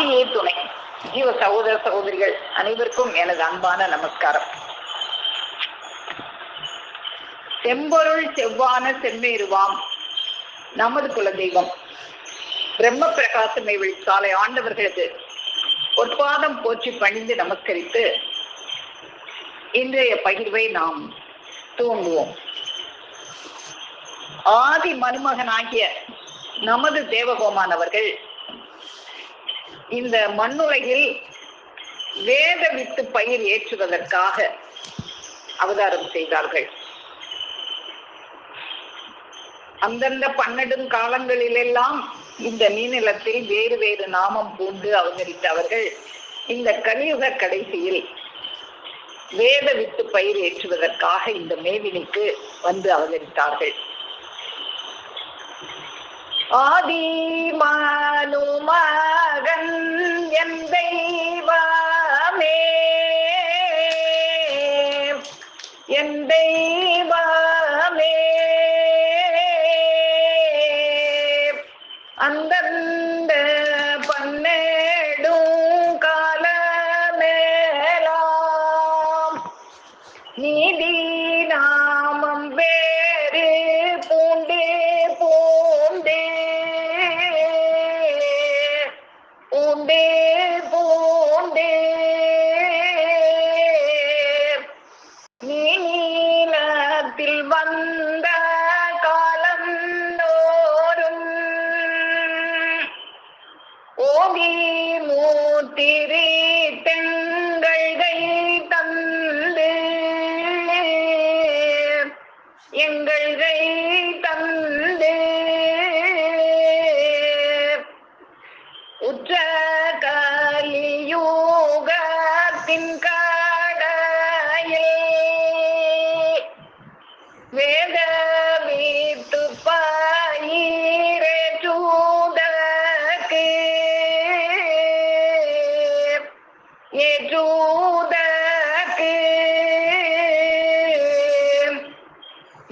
ஆதியே துணை. ஜீவ சகோதர சகோதரிகள் அனைவருக்கும் எனது அன்பான நமஸ்காரம். செம்பொருள் செவ்வான செம்மேருவாம் நமது குல தெய்வம் பிரம்ம பிரகாசமை வெளிச்சாலை ஆண்டவர்களது பொற்பாதம் போற்றி பணிந்து நமஸ்கரித்து இன்றைய பகிர்வை நாம் துவங்குவோம். ஆதி மருமகனாகிய நமது தேவகோமானவர்கள் இந்த மண்ணுலகில் வேத வித்து பயிர் ஏற்றுவதற்காக அவதாரம் செய்தார்கள். அந்தந்த 12 காலங்களிலெல்லாம் இந்த நீநிலத்தில் வேறு வேறு நாமம் பூண்டு அவதரித்தவர்கள் இந்த கலியுக கடைசியில் வேத வித்து பயிர் ஏற்றுவதற்காக இந்த மேதினிக்கு வந்து அவதரித்தார்கள். ஆதிமானு மகன் என் தெய்வமே, என் தெய்வமே, அந்தந்த 12 காலமேலாம் நீதி நாமம் வேறு பூண்டு பூண்டு பூண்டு பூண்டு நீலத்தில் வந்த காலம் தோறும் ஓகி மூத்திரி தெங்கள்கை தந்து எங்கள்கை தந்து உற்ற கலியுகத்தின் கடையில் வேத வீட்டு பயிரேற்றுதற்கு ஏற்றுதற்கு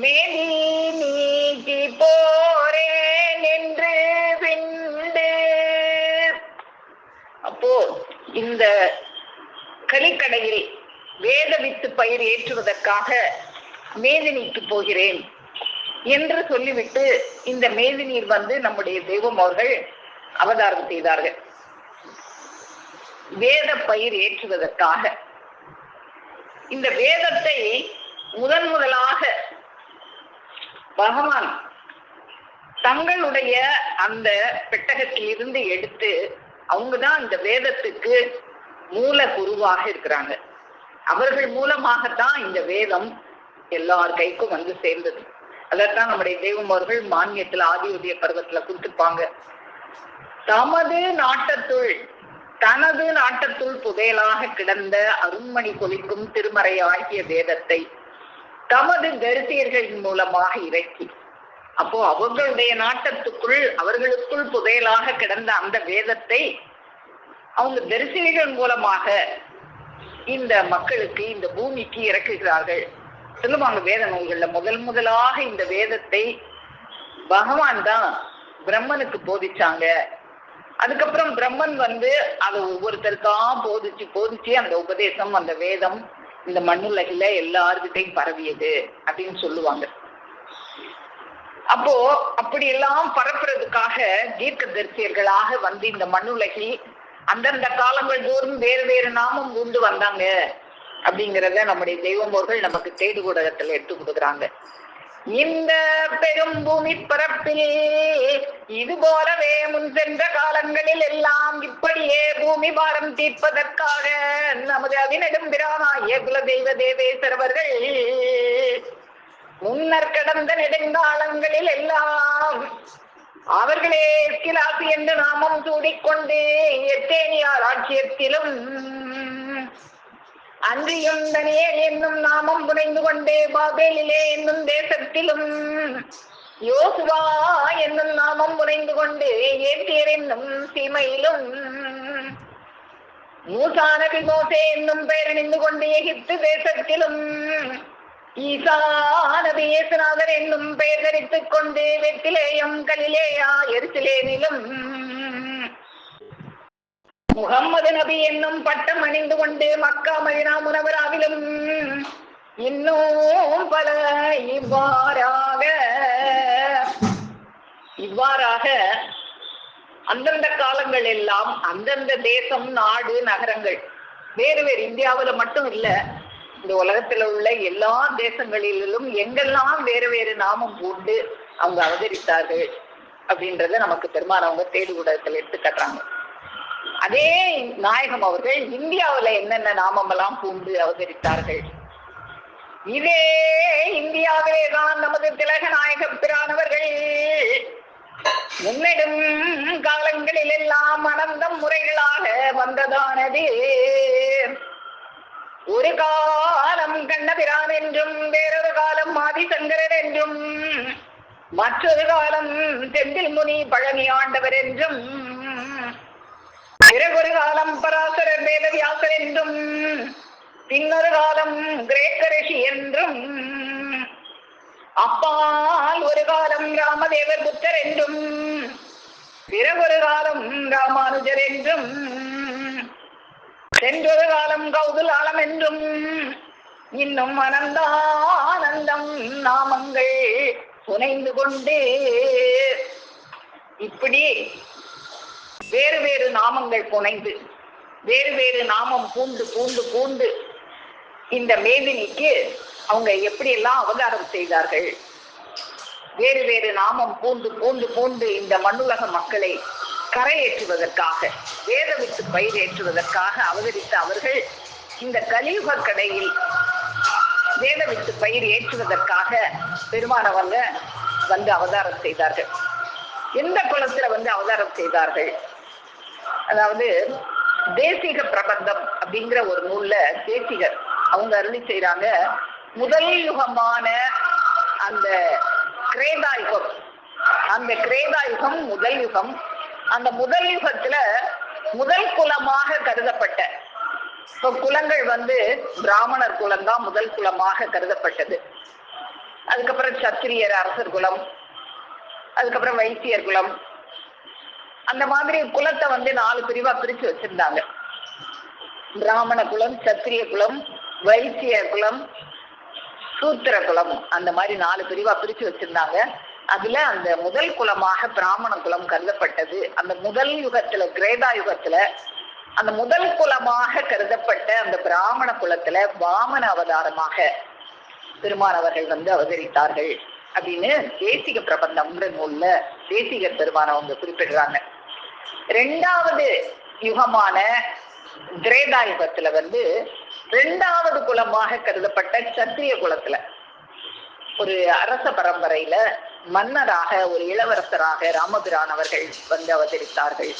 மேதி நீக்கி போரேன் என்று விண்டு. அப்போ இந்த கலிக்கடையில் வேத வித்து பயிர் ஏற்றுவதற்காக மேதினிக்கு போகிறேன் என்று சொல்லிவிட்டு இந்த மேதினியில் வந்து நம்முடைய தெய்வம் அவர்கள் அவதாரம் செய்தார்கள். வேத பயிர் ஏற்றுவதற்காக இந்த வேதத்தை முதலாக பகவான் தங்களுடைய அந்த பெட்டகத்தில் இருந்து எடுத்து அவங்கதான் இந்த வேதத்துக்கு மூல குருவாக இருக்கிறாங்க. அவர்கள் மூலமாகத்தான் இந்த வேதம் எல்லார் கைக்கும் வந்து சேர்ந்தது. அதைத்தான் நம்முடைய தெய்வம் அவர்கள் மானியத்துல ஆதியுடைய பருவத்துல கொடுத்துருப்பாங்க. தனது நாட்டத்துள் புதையலாக கிடந்த அருண்மணி கொலிக்கும் திருமறை ஆகிய வேதத்தை தமது தரிசியர்களின் மூலமாக இறக்கி, அப்போ அவர்களுடைய நாட்டத்துக்குள் அவர்களுக்குள் புதையலாக கிடந்த அந்த வேதத்தை அவங்க தரிசிகள் மூலமாக இந்த மக்களுக்கு, இந்த பூமிக்கு இறக்குகிறார்கள். சொல்லுவாங்க வேத நூல்கள்ல முதலாக இந்த வேதத்தை பகவான் தான் பிரம்மனுக்கு போதிச்சாங்க. அதுக்கப்புறம் பிரம்மன் வந்து அதை ஒவ்வொருத்தருக்கா போதிச்சு அந்த உபதேசம், அந்த வேதம் இந்த மண்ணுலகில எல்லாருக்கிட்டையும் பரவியது அப்படின்னு சொல்லுவாங்க. அப்போ அப்படி எல்லாம் பரப்புறதுக்காக தீர்க்க தரிசியர்களாக வந்து இந்த மண்ணுலகில் அந்தந்த காலங்கள் தோறும் வேறு வேறு நாமம் கொண்டு வந்தாங்க அப்படிங்கிறத நம்முடைய தெய்வம் அவர்கள் நமக்கு தேடுகூடகத்துல எடுத்து கொடுக்குறாங்க. இந்த பெரும் பூமி பரப்பில் இது போலவே முன் சென்ற காலங்களில் எல்லாம் இப்படியே பூமி பாரம் தீர்ப்பதற்காக நமது அவிநெடும் பிரானாகிய குல தெய்வ தேவேஸ்வரவர்கள் முன்னர் கடந்த நெடுங்காலங்களில் எல்லாம் அவர்களே எஸ்கிலாசி என்று நாமம் சூடிக்கொண்டு எத்தேனியார் ராஜ்யத்திலும் அன்றியும் தனியேல் என்னும் நாமம் புனைந்து கொண்டே பாபேலிலே என்னும் தேசத்திலும் யோசுவா என்னும் நாமம் புனைந்து கொண்டு ஏத்தியர் என்னும் சீமையிலும் மூசா நபி மோசே என்னும் பெயர் அணிந்து கொண்டு எகிப்து தேசத்திலும் ஈசா நபி இயேசுநாதர் என்னும் பெயர் தரித்துக் கொண்டு வெத்திலேயம் கலிலேயா எருசலேமிலும் முகம்மது நபி என்னும் பட்டம் அணிந்து கொண்டு மக்கா மதீனா முனவராவிலும் இன்னும் பல இவ்வாறாக அந்தந்த காலங்கள் எல்லாம் அந்தந்த தேசம், நாடு, நகரங்கள் வேறு வேறு, இந்தியாவில மட்டும் இல்ல, இந்த உலகத்துல உள்ள எல்லா தேசங்களிலும் எங்கெல்லாம் வேறு வேறு நாமம் பூண்டு அவங்க அவதரித்தார்கள் அப்படின்றத நமக்கு பெருமானவங்க தேடுகூடத்தில் எடுத்து காட்டுறாங்க. அதே நாயகம் அவர்கள் இந்தியாவில என்னென்ன நாமம் எல்லாம் பூண்டு அவதரித்தார்கள். இதே இந்தியாவிலே தான் நமது திலக நாயக பிரானவர்கள் முன்னெடும் காலங்களில் எல்லாம் அனந்தம் முறைகளாக வந்ததானது. ஒரு காலம் கண்ணபிரான் என்றும், வேறொரு காலம் ஆதிசங்கரர் என்றும், மற்றொரு காலம் செந்தில் முனி பழனி ஆண்டவர் என்றும், பிறகொரு காலம் பராசரர் வேதவியாசர் என்றும், பின்னொரு காலம் கிரேக்க ரிஷி என்றும், அப்பால் ஒரு காலம் ராமதேவர் புத்தர் என்றும், பிறகொரு காலம் ராமானுஜர் என்றும், சென்றொரு காலம் கௌதுல் ஆலம் என்றும், இன்னும் அனந்தானந்தம் நாமங்கள் புனைந்து கொண்டு இப்படி வேறு வேறு நாமங்கள் புனைந்து வேறு வேறு நாமம் பூண்டு பூண்டு பூண்டு இந்த மேதினிக்கு அவங்க எப்படி எல்லாம் அவதாரம் செய்தார்கள். வேறு வேறு நாமம் பூண்டு பூண்டு பூண்டு இந்த மண்ணுலக மக்களை கரையேற்றுவதற்காக, வேத வித்து பயிர் ஏற்றுவதற்காக அவதரித்த அவர்கள் இந்த கலியுக கடையில் வேத வித்து பயிர் ஏற்றுவதற்காக பெருமானவங்க வந்து அவதாரம் செய்தார்கள். எந்த குலத்துல வந்து அவதாரம் செய்தார்கள்? அதாவது தேசிக பிரபந்தம் அப்படிங்கிற ஒரு நூல்ல தேசிகர் அவங்க அருளி செய்யறாங்க, முதல் யுகமான அந்த கிரேதாயுகம், அந்த கிரேதாயுகம் முதல் யுகம். அந்த முதல் யுகத்துல முதல் குலமாக கருதப்பட்ட, இப்போ குலங்கள் வந்து பிராமணர் குலம் தான் முதல் குலமாக கருதப்பட்டது. அதுக்கப்புறம் சத்திரியர் அரசர் குலம், அதுக்கப்புறம் வைசியர் குலம், அந்த மாதிரி குலத்தை வந்து 4 பிரிவா பிரிச்சு வச்சிருந்தாங்க. பிராமண குலம், சத்திரிய குலம், வைசிய குலம், சூத்திர குலம், அந்த மாதிரி 4 பிரிவா பிரிச்சு வச்சிருந்தாங்க. அதுல அந்த முதல் குலமாக பிராமண குலம் கருதப்பட்டது. அந்த முதல் யுகத்துல, கிரேதா யுகத்துல, அந்த முதல் குலமாக கருதப்பட்ட அந்த பிராமண குலத்துல வாமன அவதாரமாக பெருமானவர்கள் வந்து அவதரித்தார்கள் அப்படின்னு தேசிக பிரபந்தம்ங்கிற நூல்ல தேசிகர் பெருமானவங்க குறிப்பிடுறாங்க. 2வது யுகமான திரேதா யுகத்துல வந்து 2வது குலமாக கருதப்பட்ட சத்திரிய குலத்துல ஒரு அரச பரம்பரையில மன்னராக, ஒரு இளவரசராக ராமபிரான் அவர்கள் வந்து அவதரித்தார்கள்.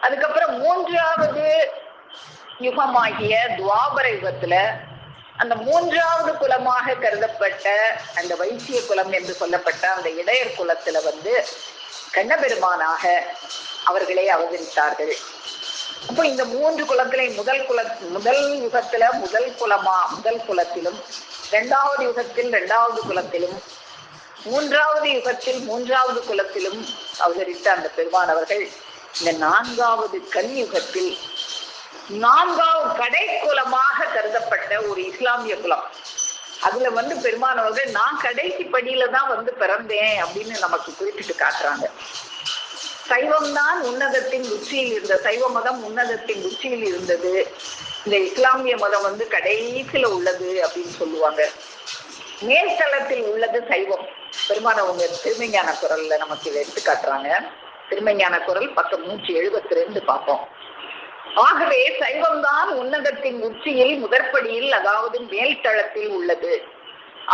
அதுக்கப்புறம் 3வது யுகமாகிய துவாபர யுகத்துல அந்த 3வது குலமாக கருதப்பட்ட அந்த வைசிய குலம் என்று சொல்லப்பட்ட அந்த இடையர் குலத்துல வந்து கண்ணபெருமானாக அவர்களே அவதரித்தார்கள். அப்போ இந்த 3 குலத்திலே முதல் யுகத்துல முதல் குலத்திலும், 2வது யுகத்தில் 2வது குலத்திலும், 3வது யுகத்தில் 3வது குலத்திலும் அவதரித்த அந்த பெருமானவர்கள் இந்த 4வது கலியுகத்தில் 4வது கடைக்குலமாக கருதப்பட்ட ஒரு இஸ்லாமிய குலம், அதுல வந்து பெருமானவர்கள் நான் கடைசி படியில தான் வந்து பிறந்தேன் அப்படின்னு நமக்கு குறிப்பிட்டு காட்டுறாங்க. சைவம் தான் உன்னதத்தின் உச்சியில் இருந்த, சைவ மதம் உன்னதத்தின் உச்சியில் இருந்தது, இந்த இஸ்லாமிய மதம் வந்து கடைசியில உள்ளது அப்படின்னு சொல்லுவாங்க. மேல்தளத்தில் உள்ளது சைவம். பெருமானவங்க திருமைஞான குரல்ல நமக்கு இதை எடுத்து காட்டுறாங்க. திருமைஞான குரல் பக்கம் 172 பார்ப்போம். ஆகவே சைவம்தான் உன்னதத்தின் உச்சியில் முதற்படியில், அதாவது மேல்தளத்தில் உள்ளது.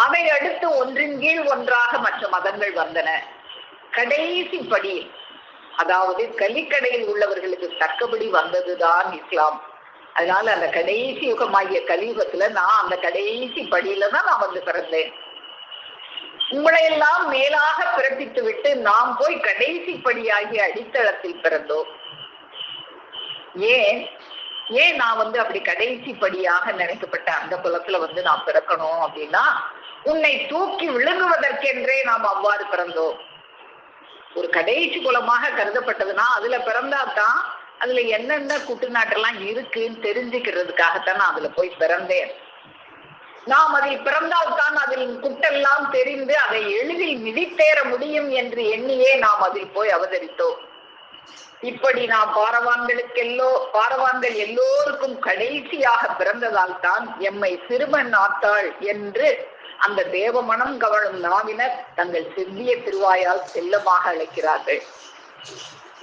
அவை அடுத்து ஒன்றின் கீழ் ஒன்றாக மற்ற மதங்கள் வந்தன. கடைசி படி, அதாவது கலிக்கடையில் உள்ளவர்களுக்கு தக்கபடி வந்ததுதான் இஸ்லாம். அதனால அந்த கடைசி யுகமாகிய கலியுகத்துல நான் அந்த கடைசி படியில தான் நான் வந்து பிறந்தேன். உங்களை எல்லாம் மேலாக பிறப்பித்து விட்டு நாம் போய் கடைசி படியாகிய அடித்தளத்தில் பிறந்தோம். ஏன் நான் வந்து அப்படி கடைசி படியாக நினைக்கப்பட்ட அந்த குலத்துல வந்து நான் பிறக்கணும் அப்படின்னா, உன்னை தூக்கி விழுங்குவதற்கென்றே நாம் அவ்வாறு பிறந்தோம். ஒரு கடைசி குலமாக கருதப்பட்டதுன்னா அதுல பிறந்தாதான் அதுல என்னென்ன குட்டுநாட்டெல்லாம் இருக்குன்னு தெரிஞ்சுக்கிறதுக்காகத்தான் நான் அதுல போய் பிறந்தேன். நாம் அதில் பிறந்தால்தான் அதில் குட்டெல்லாம் தெரிந்து அதை எளிதில் மிதித்தேற முடியும் என்று எண்ணியே நாம் அதில் போய் அவதரித்தோம். இப்படி நாம் பாரவான்கள் எல்லோருக்கும் கடைசியாக பிறந்ததால் தான் எம்மை சிறுமன் ஆத்தாள் என்று அந்த தேவ மனம் கவழும் நாவினர் தங்கள் செவ்விய திருவாயால் செல்லமாக அழைக்கிறார்கள்.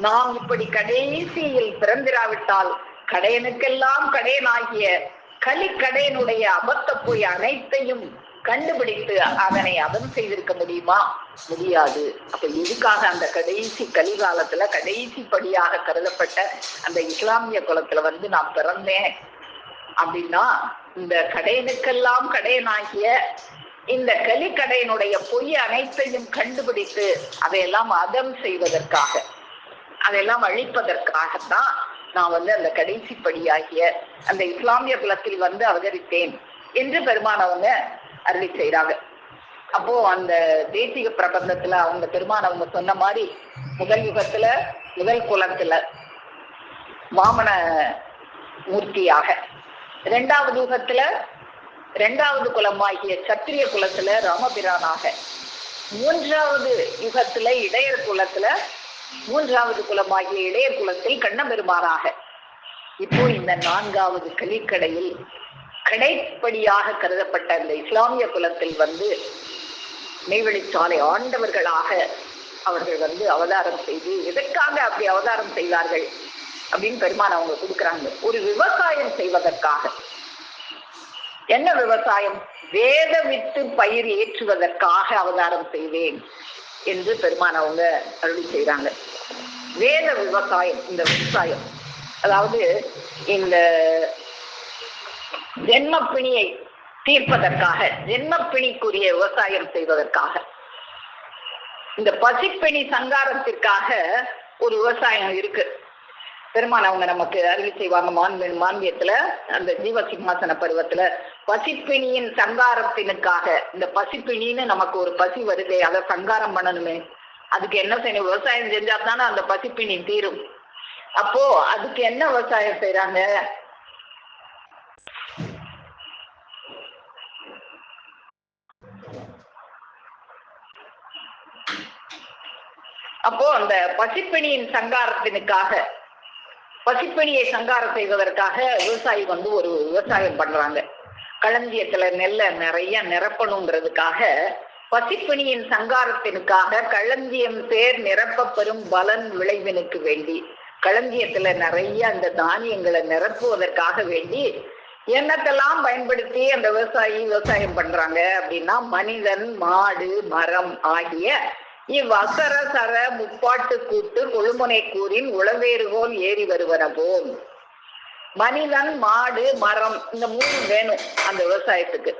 நாம் இப்படி கடைசியில் பிறந்திராவிட்டால் கடையனுக்கெல்லாம் கடையனாகிய கலிக்கடையனுடைய அபத்த போய் அனைத்தையும் கண்டுபிடித்து அதனை அதம் செய்திருக்க முடியுமா? முடியாது. அப்ப எதுக்காக அந்த கடைசி கலிகாலத்துல கடைசி படியாக கருதப்பட்ட அந்த இஸ்லாமிய குலத்துல நான் பிறந்தேன் அப்படின்னா, இந்த கடையனுக்கெல்லாம் கடையனாகிய இந்த கலிக்கடையனுடைய பொய் அனைத்தையும் கண்டுபிடித்து அதையெல்லாம் அதம் செய்வதற்காக, அதையெல்லாம் அழிப்பதற்காகத்தான் நான் அந்த கடைசி படியாகிய அந்த இஸ்லாமிய குலத்தில் அவதரித்தேன் என்று பெருமான் அவங்க அருளி செய்யறாங்க. அப்போ அந்த தேசிக பிரபந்தத்துல அவங்க பெருமான் அவங்க சொன்ன மாதிரி முதல் யுகத்துல முதல் குலத்துல வாமன மூர்த்தியாக, இரண்டாவது யுகத்துல இரண்டாவது குலமாகிய சத்திரிய குலத்துல ராமபிரானாக, மூன்றாவது யுகத்துல இடையர் குலத்துல மூன்றாவது குலமாகிய இடையர் குலத்தில் கண்ணபெருமானாக, இப்போ இந்த நான்காவது கலிக்கடையில் கடைப்படியாக கருதப்பட்ட அந்த இஸ்லாமிய குலத்தில் மெய்வெளிச்சாலை ஆண்டவர்களாக அவர்கள் அவதாரம் செய்து, எதற்காக அப்படி அவதாரம் செய்தார்கள் அப்படின்னு பெருமான் அவங்க கொடுக்குறாங்க. ஒரு விவசாயம் செய்வதற்காக. என்ன விவசாயம்? வேத வித்து பயிர் ஏற்றுவதற்காக அவதாரம் செய்வேன் என்று பெருமான் அவங்க அருளி செய்றாங்க. வேத விவசாயம், இந்த விவசாயம் அதாவது இந்த ஜென்மப்பிணியை தீர்ப்பதற்காக, ஜென்மப்பிணிக்குரிய விவசாயம் செய்வதற்காக, இந்த பசிப்பிணி சங்காரத்திற்காக ஒரு விவசாயம் இருக்கு. பெருமான் அவங்க நமக்கு அருளி செய்வாங்க மான்மியத்துல அந்த ஜீவ சிம்மாசன பருவத்துல பசிப்பிணியின் சங்காரத்தினுக்காக. இந்த பசிப்பிணின்னு நமக்கு ஒரு பசி வருதே, அதை சங்காரம் பண்ணணுமே, அதுக்கு என்ன செய்யணும்? விவசாயம் செஞ்சா தானே அந்த பசிப்பிணி தீரும். அப்போ அதுக்கு என்ன விவசாயம் செய்யறாங்க? அப்போ அந்த பசிப்பிணியின் சங்காரத்தினுக்காக, பசிப்பிணியை சங்காரம் செய்வதற்காக விவசாயி ஒரு விவசாயம் பண்றாங்க. களஞ்சியத்துல நெல்லை நிறைய நிரப்பணுங்கிறதுக்காக, பசிப்பிணியின் சங்காரத்தினுக்காக களஞ்சியம் பேர் நிரப்ப பெறும் பலன் விளைவினுக்கு வேண்டி, களஞ்சியத்துல நிறைய அந்த தானியங்களை நிரப்புவதற்காக வேண்டி என்னத்தெல்லாம் பயன்படுத்தி அந்த விவசாயம் பண்றாங்க அப்படின்னா, மனிதன், மாடு, மரம் ஆகிய இவ்வசர சர முப்பாட்டு கூட்டு கொழுமுனை கூறின் உளவேறுகோல் ஏறி வருவன போல். மனிதன், மாடு, மரம் இந்த மூணு வேணும் அந்த விவசாயத்துக்கு.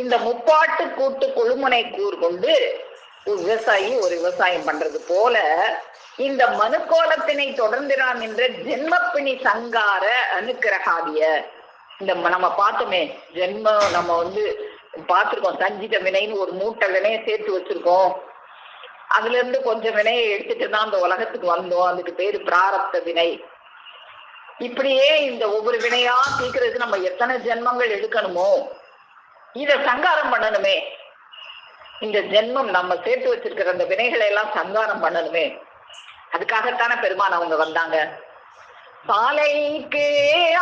இந்த முப்பாட்டு கூட்டு கொழுமுனை கூர் கொண்டு விவசாயி ஒரு விவசாயம் பண்றது போல இந்த மனுக்கோலத்தினை தொடர்ந்திரான் என்ற ஜென்மப்பிணி சங்கார அனுக்கிரகாதிய, இந்த நம்ம பார்த்தோமே ஜென்மம், நம்ம பார்த்திருக்கோம். சஞ்சித வினைன்னு ஒரு மூட்டை வினையை சேர்த்து வச்சிருக்கோம். அதுல இருந்து கொஞ்சம் வினையை எடுத்துட்டு தான் அந்த உலகத்துக்கு வந்தோம். அதுக்கு பேரு பிராரப்த வினை. இப்படியே இந்த ஒவ்வொரு வினையா தீர்க்கிறதுக்கு நம்ம எத்தனை ஜென்மங்கள் எடுக்கணுமோ, இத சங்காரம் பண்ணணுமே. இந்த ஜென்மம் நம்ம சேர்த்து வச்சிருக்கிற அந்த வினைகளை எல்லாம் சங்காரம் பண்ணணுமே. அதுக்காகத்தானே பெருமான் அவங்க வந்தாங்க. சாலைக்கு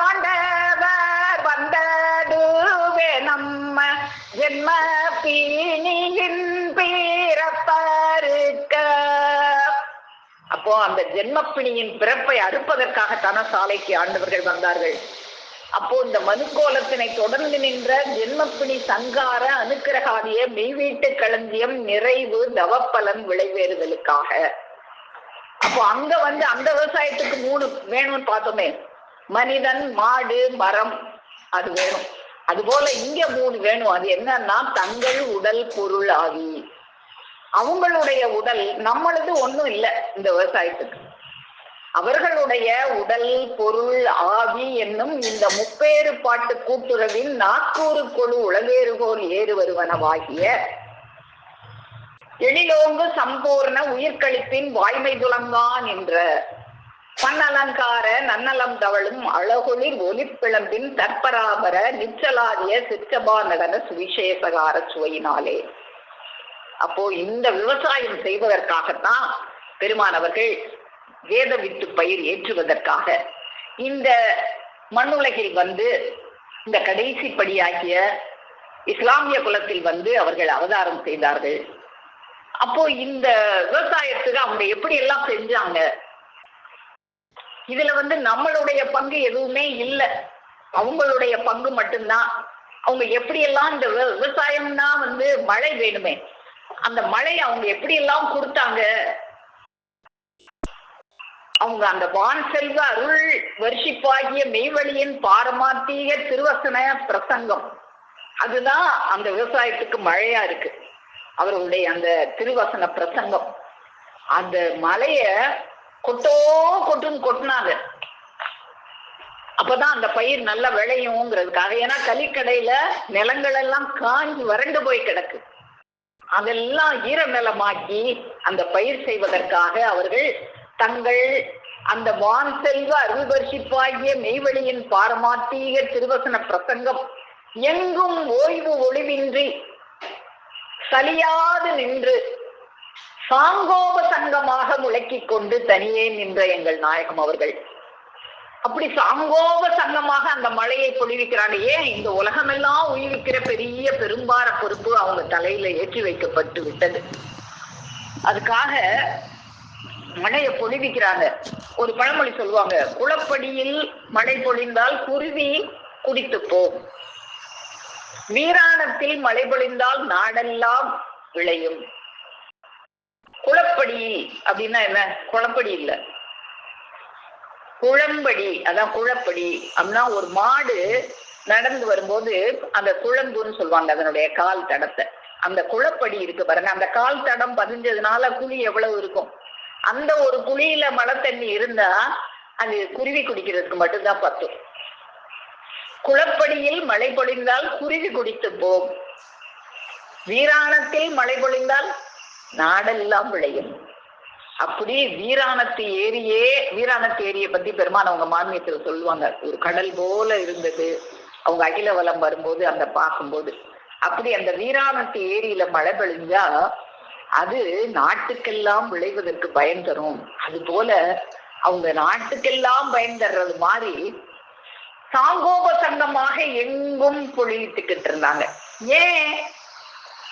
ஆண்டவர் வந்ததுவே நம்ம ஜென்ம பீனியின் பிறப்பருக்க. அப்போ அந்த ஜென்மப்பிணியின் பிறப்பை அறுப்பதற்காகத்தான சாலைக்கு ஆண்டவர்கள் வந்தார்கள். அப்போ இந்த மனுக்கோலத்தினை தொடர்ந்து நின்ற ஜென்மப்பிணி சங்கார அனுக்கிரகாதிய மெய்வீட்டு களஞ்சியம் நிறைவு தவப்பலன் விளைவேறுதலுக்காக. அப்போ அங்க அந்த விவசாயத்துக்கு மூணு வேணும்னு பார்த்தோமே, மனிதன், மாடு, மரம், அது வேணும். அதுபோல இங்க மூணு வேணும். அது என்னன்னா தங்கள் உடல், பொருள், ஆவி. அவங்களுடைய உடல், நம்மளது ஒண்ணும் இல்லை இந்த விவசாயத்துக்கு. அவர்களுடைய உடல், பொருள், ஆவி என்னும் இந்த முப்பேறு பாட்டு கூட்டுறவின் நாக்கூறு கொழு உளவேறுகோல் ஏறு வருவனவாகிய எழிலோங்கு சம்பூர்ண உயிர்கழிப்பின் வாய்மை துலங்கான் என்ற பன்னலங்கார நன்னலம் தவழும் அழகொளிர் ஒலிப்பிளம்பின் தற்பராபர நிச்சலாதிய சிற்றபா நடன சுவிசேஷகார சுவையினாலே. அப்போ இந்த விவசாயம் செய்வதற்காகத்தான் பெருமானவர்கள் வேத வித்து பயிர் ஏற்றுவதற்காக இந்த மண்ணுலகில் வந்து இந்த கடைசி படியாகிய இஸ்லாமிய குலத்தில் வந்து அவர்கள் அவதாரம் செய்தார்கள். அப்போ இந்த விவசாயத்துக்கு அவங்க எப்படி எல்லாம் செஞ்சாங்க, இதுல வந்து நம்மளுடைய பங்கு எதுவுமே இல்லை, அவங்களுடைய பங்கு மட்டும்தான். அவங்க எப்படியெல்லாம் இந்த விவசாயம்னா வந்து மழை வேணுமே, அந்த மழை அவங்க எப்படி எல்லாம் கொடுத்தாங்க. அவங்க அந்த வான் செல்வ அருள் வருஷிப்பாகிய மெய்வழியின் பாரமாத்திய திருவசன பிரசங்கம், அதுதான் அந்த விவசாயத்துக்கு மழையா இருக்கு. அவர்களுடைய அந்த திருவசன பிரசங்கம் அந்த மலைய கொட்டுன்னு கொட்டினாங்க. அப்பதான் அந்த பயிர் நல்லா விளையுங்கிறதுக்காக. ஏன்னா கலிக்கடையில நிலங்கள் எல்லாம் காஞ்சி வறண்டு போய் கிடக்கு, அதெல்லாம் ஈர நிலமாக்கி அந்த பயிர் செய்வதற்காக அவர்கள் தங்கள் அந்த வான் செல்வ அருள்வர்ஷிப்பாகிய மெய்வழியின் பாரமாத்தீக திருவசன பிரசங்கம் எங்கும் ஓய்வு ஒளிவின்றி சலியாது நின்று சாங்கோப சங்கமாக முழக்கிக் கொண்டு தனியே நின்ற எங்கள் நாயகம் அவர்கள் அப்படி சாங்கோப சங்கமாக அந்த மழையை பொழிவிக்கிறாங்க. ஏன், இந்த உலகமெல்லாம் உயிர்விக்கிற பெரிய பெரும்பார பொறுப்பு அவங்க தலையில ஏற்றி வைக்கப்பட்டு விட்டது. அதுக்காக மழையை பொழிவிக்கிறாங்க. ஒரு பழமொழி சொல்லுவாங்க, குளப்படியில் மழை பொழிந்தால் குருவி குடித்து போம், வீராணத்தில் மழை பொழிந்தால் நாடெல்லாம் விளையும். குளப்படி அப்படின்னா என்ன? குளப்படி இல்ல, குழம்படி. அதான் குழப்படி அப்படின்னா ஒரு மாடு நடந்து வரும்போது அந்த குழம்புன்னு சொல்லுவாங்க அதனுடைய கால் தடத்தை. அந்த குளப்படி இருக்கு பாருங்க, அந்த கால் தடம் பதிஞ்சதுனால குழி எவ்வளவு இருக்கும். அந்த ஒரு குழியில மழை தண்ணி இருந்தா அது குருவி குடிக்கிறதுக்கு மட்டும்தான் பத்தும். குளப்படியில் மழை பொழிந்தால் குருவி குடித்து போம், வீராணத்தில் மழை பொழிந்தால் நாடெல்லாம் விளையும். அப்படி வீராணத்து ஏரியை பத்தி பெருமான் அவங்க மான்மியத்துல சொல்லுவாங்க. ஒரு கடல் போல இருந்தது அவங்க அகில வலம் வரும்போது அந்த பார்க்கும்போது. அப்படி அந்த வீராணத்து ஏரியில மழை பொழிஞ்சா அது நாட்டுக்கெல்லாம் விளைவதற்கு பயன் தரும். அது போல அவங்க நாட்டுக்கெல்லாம் பயன் தர்றது மாதிரி சாங்கோப சங்கமாக எங்கும் பொழித்துக்கிட்டு இருந்தாங்க. ஏன்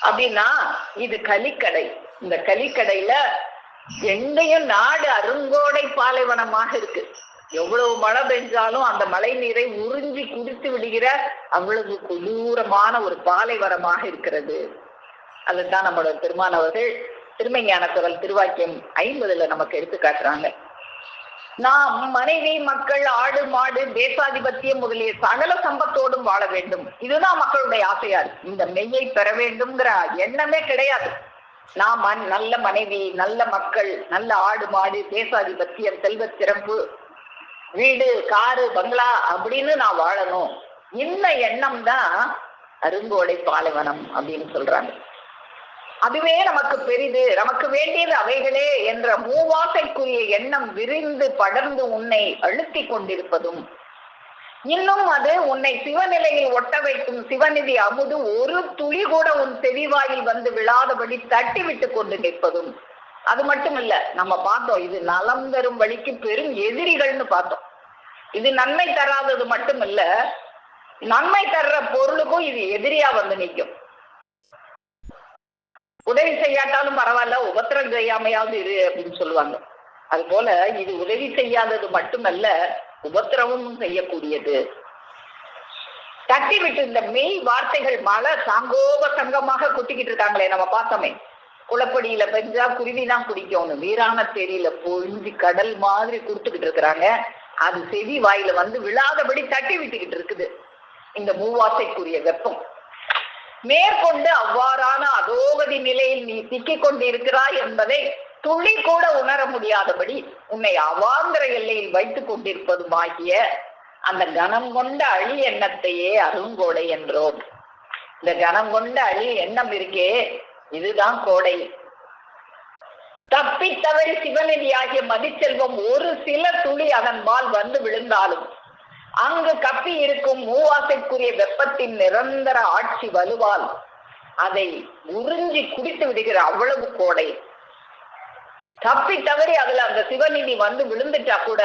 அப்படின்னா இது கலிக்கடை. இந்த கலிக்கடையில எங்கேயும் நாடு அருங்கோடை பாலைவனமாக இருக்கு. எவ்வளவு மழை பெஞ்சாலும் அந்த மழை நீரை உறிஞ்சி குடித்து விடுகிற அவ்வளவு கொடூரமான ஒரு பாலைவனமாக இருக்கிறது. அதுதான் நம்மளோட பெருமானவர்கள் திருமஞானத்துவல் திருவாக்கியம் 50 நமக்கு எடுத்து காட்டுறாங்க. நாம் மனைவி, மக்கள், ஆடு, மாடு, தேசாதிபத்தியம் முதலிய சகல சம்பத்தோடும் வாழ வேண்டும். இதுதான் மக்களுடைய ஆசையா இருக்கு. இந்த மெய்யை பெற வேண்டும்ங்கிற எண்ணமே கிடையாது. நாம் நல்ல மனைவி, நல்ல மக்கள், நல்ல ஆடு, மாடு, தேசாதிபத்தியம், செல்வ சிறப்பு, வீடு, காரு, பங்களா அப்படின்னு நான் வாழணும். இந்த எண்ணம் தான் அருங்கோடை பாலைவனம் அப்படின்னு சொல்றாங்க. அதுவே நமக்கு பெரிது, நமக்கு வேண்டியது அவைகளே என்ற மூவாசைக்குரிய எண்ணம் விரிந்து படர்ந்து உன்னை அழுத்தி கொண்டிருப்பதும், இன்னும் அது உன்னை சிவநிலையில் ஒட்ட வைக்கும் சிவநிதி அமுது ஒரு துளி கூட உன் செவிவாயில் வந்து விழாதபடி தட்டி விட்டு கொண்டு நிற்பதும். அது மட்டும் இல்ல, நம்ம பார்த்தோம் இது நலம் தரும் வழிக்கு பெரும் எதிரிகள்னு பார்த்தோம். இது நன்மை தராதது மட்டும் இல்ல, நன்மை தர்ற பொருளுக்கும் இது எதிரியா வந்து நிற்கும். உதவி செய்யாட்டாலும் பரவாயில்ல, உபத்திரம் செய்யாமையாவது இரு அப்படின்னு சொல்லுவாங்க. அது போல இது உதவி செய்யாதது மட்டுமல்ல, உபத்திரமும் செய்யக்கூடியது. தட்டி விட்டு இந்த மெய் வார்த்தைகள் மழை சாங்கோப சங்கமாக குட்டிக்கிட்டு இருக்காங்களே, நம்ம பார்த்தோமே. குளப்படியில பெஞ்சா குருவிதான் குடிக்கணும், வீரான தேரியில பொழிஞ்சு கடல் மாதிரி கொடுத்துக்கிட்டு இருக்கிறாங்க. அது செவி வாயில வந்து விழாதபடி தட்டி விட்டுக்கிட்டு இருக்குது இந்த மூவாசைக்குரிய வெப்பம். மேற்கொண்டு அவ்வாறான அதோகதி நிலையில் நீ சிக்கிக் கொண்டிருக்கிறாய் என்பதை துளி கூட உணர முடியாதபடி உன்னை அவாந்திர எல்லையில் வைத்துக் கொண்டிருப்பதுமாகிய அந்த கனம் கொண்ட அழி எண்ணத்தையே அருங்கோடை என்றோம். இந்த கனம் கொண்ட அழி எண்ணம் இருக்கே, இதுதான் கோடை. தப்பி தவறி சிவநிதியாகிய மதிச்செல்வம் ஒரு சில துளி அதன் பால் வந்து விழுந்தாலும் அங்கு கப்பி இருக்கும் மூவாசைக்குரிய வெப்பத்தின் நிரந்தர ஆட்சி வலுவால் அதை உறிஞ்சி குடித்து விடுகிற அவ்வளவு கோடை. தப்பி தவறி அதுல அந்த சிவநிதி வந்து விழுந்துட்டா கூட,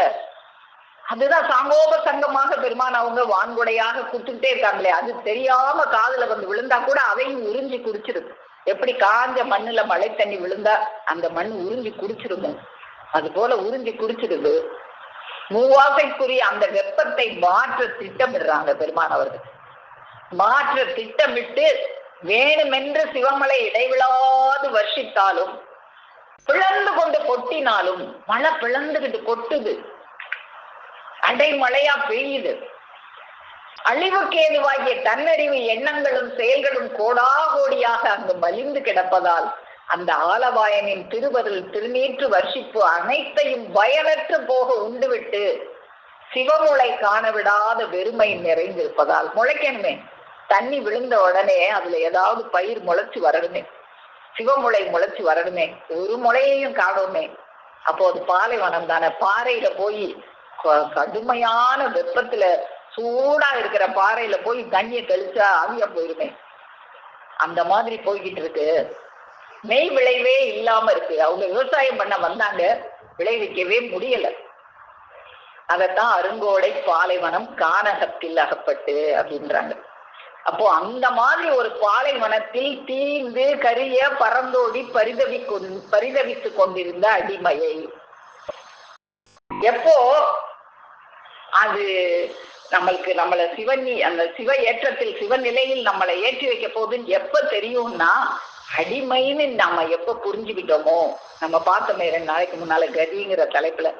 அதுதான் சாங்கோப சங்கமாக பெருமான் அவங்க வான்கொடையாக குடுத்துட்டே இருக்காங்களே, அது தெரியாம காதுல வந்து விழுந்தா கூட அதையும் உறிஞ்சி குடிச்சிருது. எப்படி காஞ்ச மண்ணுல மழை தண்ணி விழுந்தா அந்த மண் உறிஞ்சி குடிச்சிருமோ அது போல உறிஞ்சி குடிச்சிருது. மூவாசைக்குரிய அந்த வெப்பத்தை மாற்ற திட்டமிடுறாங்க பெருமான் அவர்கள். மாற்ற திட்டமிட்டு வேணுமென்று சிவமலை இடைவிடாது வர்ஷித்தாலும் பிளந்து கொண்டு கொட்டினாலும் மழை பிளந்துகிட்டு கொட்டுது, அடைமழையா பெய்யுது. அழிவுக்கு ஏதுவாகிய தன்னறிவு எண்ணங்களும் செயல்களும் கோடாகோடியாக அங்கு மலிந்து கிடப்பதால் அந்த ஆலவாயனின் திருவருள் திருநீற்று வர்ஷிப்பு அனைத்தையும் பயனற்று போக உண்டுவிட்டு சிவமுளை காணவிடாத வெறுமை நிறைந்திருப்பதால், முளைக்கணுமே, தண்ணி விழுந்த உடனே அதுல ஏதாவது பயிர் முளைச்சு வரணுமே, சிவமுளை முளைச்சு வரணுமே, ஒரு முளையையும் காணுமே. அப்போ அது பாலைவனம் தானே. பாறையில போய் கடுமையான வெப்பத்துல சூடா இருக்கிற பாறையில போய் தண்ணியை தெளிச்சா ஆவியா போயிருமே, அந்த மாதிரி போய்கிட்டு இருக்கு. நெய் விளைவே இல்லாம இருக்கு. அவங்க விவசாயம் பண்ண வந்தாங்க, விளைவிக்கவே முடியல. அதத்தான் அருங்கோடை பாலைவனம் கானகத்தில் அகப்பட்டு அப்படின்றாங்க. அப்போ அந்த மாதிரி ஒரு பாலைவனத்தில் தீந்து கரிய பறந்தோடி பரிதவித்து கொண்டிருந்த அடிமையை எப்போ அது நம்மள அந்த சிவ ஏற்றத்தில் சிவநிலையில் நம்மளை ஏற்றி வைக்க போகுதுன்னு எப்ப தெரியும்னா, அடிமைன்னு நம்ம எப்ப புரிஞ்சுக்கிட்டோமோ, நம்ம பார்த்தோமே 2 நாளைக்கு முன்னால கதிங்கிற தலைப்புல,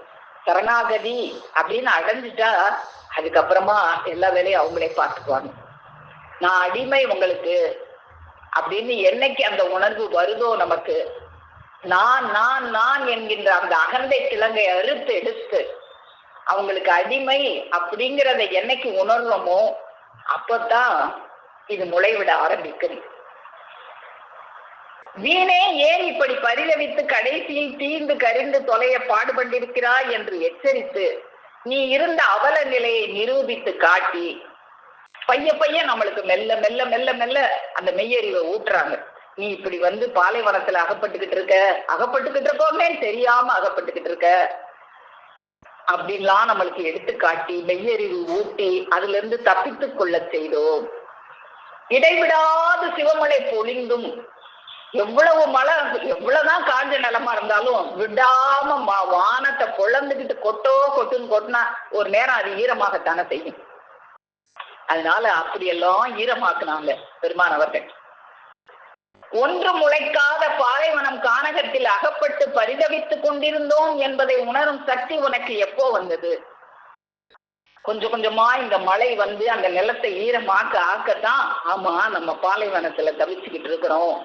சரணாகதி அப்படின்னு அடைஞ்சிட்டா அதுக்கப்புறமா எல்லா வேலையும் அவங்களே பார்த்துக்குவாங்க. நான் அடிமை உங்களுக்கு அப்படின்னு என்னைக்கு அந்த உணர்வு வருதோ நமக்கு, நான் நான் நான் என்கின்ற அந்த அகந்தை கிழங்கை அறுத்து எடுத்து அவங்களுக்கு அடிமை அப்படிங்கிறத என்னைக்கு உணர்வோமோ அப்பதான் இது முளைவிட ஆரம்பிக்கும். வீணே ஏன் இப்படி பரிதவித்து கடைசியில் தீர்ந்து கரிந்து தொலைய பாடுபட்டிருக்கிறாய் என்று எச்சரித்து நீ இருந்த அவல நிலையை நிரூபித்து காட்டி பைய நம்மளுக்கு மெல்ல மெல்ல மெல்ல மெல்ல அந்த மெய்யறிவை ஊட்டுறாங்க. நீ இப்படி வந்து பாலைவனத்துல அகப்பட்டுக்கிட்டு இருக்கோமே தெரியாம அகப்பட்டுக்கிட்டு இருக்க அப்படின்லாம் நம்மளுக்கு எடுத்து காட்டி மெய்யறிவு ஊட்டி அதுல இருந்து தப்பித்து கொள்ள செய்தோம். இடைவிடாது சிவமலை பொழிந்தும் எவ்வளவு மழை எவ்வளவுதான் காஞ்ச நிலமா இருந்தாலும் விடாம வானத்தை பொழந்துக்கிட்டு கொட்டுன்னு கொட்டினா ஒரு நேரம் அது ஈரமாகத்தானே செய்யும். அதனால அப்படியெல்லாம் ஈரமாக்குனாங்க பெருமான் அவர்கள். ஒன்று முளைக்காத பாலைவனம் கானகத்தில் அகப்பட்டு பரிதவித்துக் கொண்டிருந்தோம் என்பதை உணரும் சக்தி உனக்கு எப்போ வந்தது? கொஞ்சம் கொஞ்சமா இந்த மழை வந்து அந்த நிலத்தை ஆக்கத்தான் ஆமா நம்ம பாலைவனத்துல தவிச்சுக்கிட்டு இருக்கிறோம்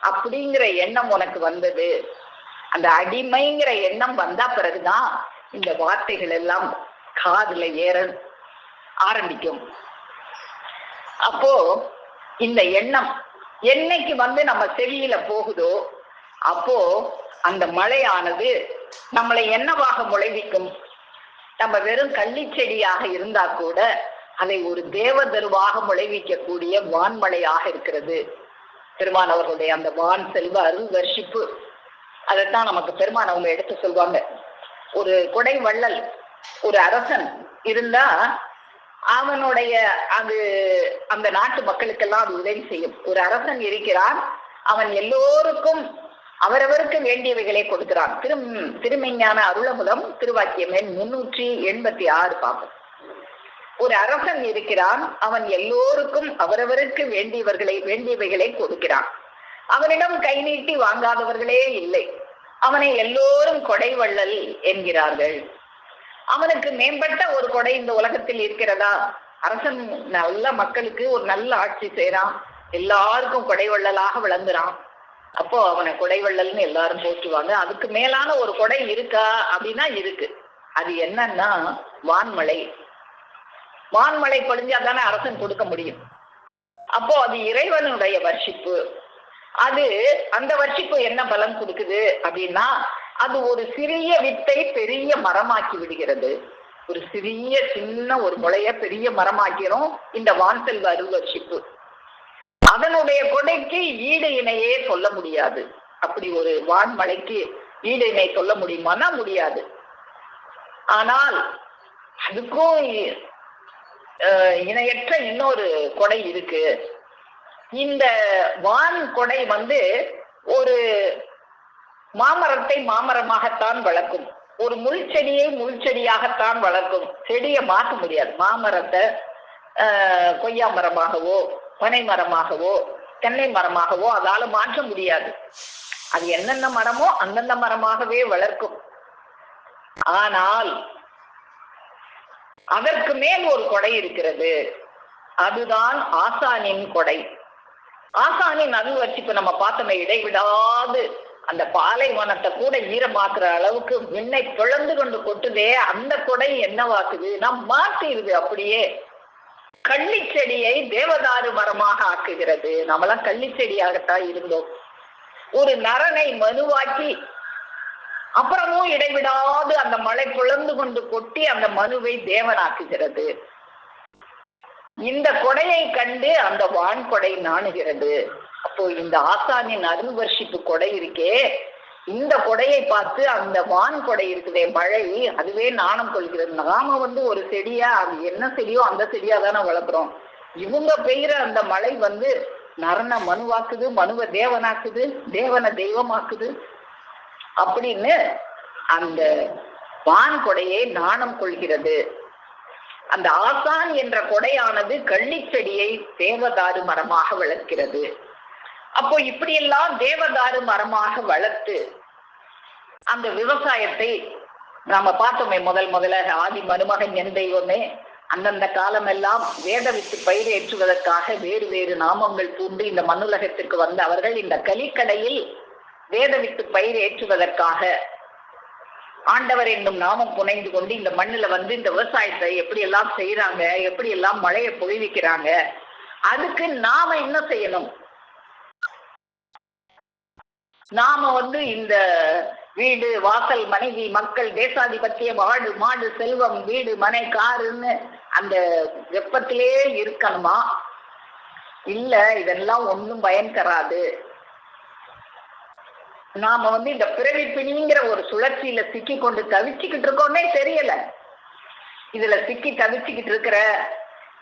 அப்படிங்கிற எண்ணம் உனக்கு வந்தது. அந்த அடிமைங்கிற எண்ணம் வந்தா பிறகுதான் இந்த வார்த்தைகள் எல்லாம் காதுல ஏற ஆரம்பிக்கும். அப்போ இந்த எண்ணம் என்னைக்கு வந்து நம்ம செவியில போகுதோ அப்போ அந்த மழையானது நம்மளை என்னவாக முளைவிக்கும்? நம்ம வெறும் கள்ளி செடியாக இருந்தா கூட அதை ஒரு தேவதருவாக முளைவிக்கக்கூடிய வான்மழையாக இருக்கிறது. பெருமான் அவர்களுடைய அந்த வான் செல்வ அருள் வர்ஷிப்பு அதைத்தான் நமக்கு பெருமான் அவங்க எடுத்து சொல்வாங்க. ஒரு கொடை வள்ளல் ஒரு அரசன் இருந்தா அவனுடைய அந்த நாட்டு மக்களுக்கெல்லாம் அது உதவி செய்யும். ஒரு அரசன் இருக்கிறான், அவன் எல்லோருக்கும் அவரவருக்கு வேண்டியவைகளை கொடுக்கிறான். திருமெஞ்ஞான அருளமுதம் திருவாக்கியம் எண் 386 பார்ப்போம். ஒரு அரசன் இருக்கிறான், அவன் எல்லோருக்கும் அவரவருக்கு வேண்டியவைகளை கொடுக்கிறான். அவனிடம் கை நீட்டி வாங்காதவர்களே இல்லை. அவனை எல்லோரும் கொடை வள்ளல் என்கிறார்கள். அவனுக்கு மேம்பட்ட ஒரு கொடை இந்த உலகத்தில் இருக்கிறதா? அரசன் நல்ல மக்களுக்கு ஒரு நல்ல ஆட்சி செய்யறான், எல்லாருக்கும் கொடை வள்ளலாக விளங்குறான். அப்போ அவனை கொடை வள்ளல்னு எல்லாரும் போற்றுவாங்க. அதுக்கு மேலான ஒரு கொடை இருக்கா அப்படின்னா இருக்கு. அது என்னன்னா வான்மழை. வான்மழை பொழிஞ்சா தானே அரசன் கொடுக்க முடியும். அப்போ அது இறைவனுடைய வர்ஷிப்பு. அது அந்த வர்ஷிப்பு என்ன பலன் கொடுக்குது அப்படின்னா, அது ஒரு சிறிய வித்தை பெரிய மரமாக்கி விடுகிறது. ஒரு சிறிய சின்ன ஒரு முளைய பெரிய மரமாக்கிறோம் இந்த வான் செல்வ அருள்வர்ஷிப்பு. அதனுடைய கொடைக்கு ஈடு இணையே சொல்ல முடியாது. அப்படி ஒரு வான்மழைக்கு ஈடு இணை சொல்ல முடியுமானா முடியாது. ஆனால் அதுக்கும் இணையற்ற இன்னொரு கொடை இருக்கு. இந்த வான் கொடை ஒரு மாமரத்தை மாமரமாகத்தான் வளர்க்கும், ஒரு முள் செடியை முள் செடியாகத்தான் வளர்க்கும். செடியை மாற்ற முடியாது. மாமரத்தை கொய்யா மரமாகவோ பனை மரமாகவோ தென்னை மரமாகவோ அதால மாற்ற முடியாது. அது என்னென்ன மரமோ அந்தந்த மரமாகவே வளர்க்கும். ஆனால் அதற்கு மேல் ஒரு கொடை இருக்கிறது. அதுதான் ஆசானின் கொடை. ஆசானின் அருள்வர்ஷிப்பு நம்ம பார்த்தோமே, இடைவிடாது அந்த பாலைவனத்தை கூட ஈரமாக்குற அளவுக்கு விண்ணை பிளந்து கொண்டு கொட்டுதே, அந்த கொடை என்னவாக்குது? நாம் மாற்றிடுது. அப்படியே கள்ளிச்செடியை தேவதாரு மரமாக ஆக்குகிறது. நம்மளாம் கள்ளிச்செடியாகத்தான் இருந்தோம். ஒரு நரனை மனுவாக்கி அப்புறமும் இடைவிடாது அந்த மழை பிளந்து கொண்டு கொட்டி அந்த மனுவை தேவனாக்குகிறது. இந்த கொடையை கண்டு அந்த வான் கொடை நாணுகிறது. அப்போ இந்த ஆசானின் அருள்வர்ஷிப்பு கொடை இருக்கே, இந்த கொடையை பார்த்து அந்த வான் கொடை இருக்குதே மழை, அதுவே நாணம் கொள்கிறது. நாம ஒரு செடியா, அது என்ன செடியோ அந்த செடியா தானே வளர்க்குறோம். இவங்க பெய்கிற அந்த மழை நரனை மனுவாக்குது, மனுவை தேவனாக்குது, தேவனை தெய்வமாக்குது அப்படின்னு அந்த வான் கொடையை நாணம் கொள்கிறது. அந்த ஆசான் என்ற கொடையானது கள்ளிச்செடியை தேவதாரு மரமாக வளர்க்கிறது. அப்போ இப்படியெல்லாம் தேவதாரு மரமாக வளர்த்து அந்த விவசாயத்தை நாம பார்த்தோமே, முதல்ல ஆதி மருமகன் என் தெய்வமே. அந்தந்த காலமெல்லாம் வேத வித்து பயிர் ஏற்றுவதற்காக வேறு வேறு நாமங்கள் பூண்டு இந்த மண்ணுலகத்திற்கு வந்த அவர்கள் இந்த கலிக்கடையில் வேத வித்து பயிர் ஏற்றுவதற்காக ஆண்டவர் என்னும் நாமம் புனைந்து கொண்டு இந்த மண்ணுல இந்த விவசாயத்தை எப்படி எல்லாம் செய்யறாங்க, எப்படி எல்லாம் மழையை பொழிவிக்கிறாங்க. அதுக்கு நாம என்ன செய்யணும்? நாம இந்த வீடு வாசல் மனைவி மக்கள் தேசாதிபத்தியம் ஆடு மாடு செல்வம் வீடு மனை காருன்னு அந்த வெப்பத்திலே இருக்கணுமா? இல்ல, இதெல்லாம் ஒன்றும் பயன் தராது. நாம இந்த பிறவி பிணிங்கிற ஒரு சுழற்சியில சிக்கி கொண்டு தவிச்சுக்கிட்டு இருக்கோன்னே தெரியல. இதுல சிக்கி தவிச்சுக்கிட்டு இருக்கிற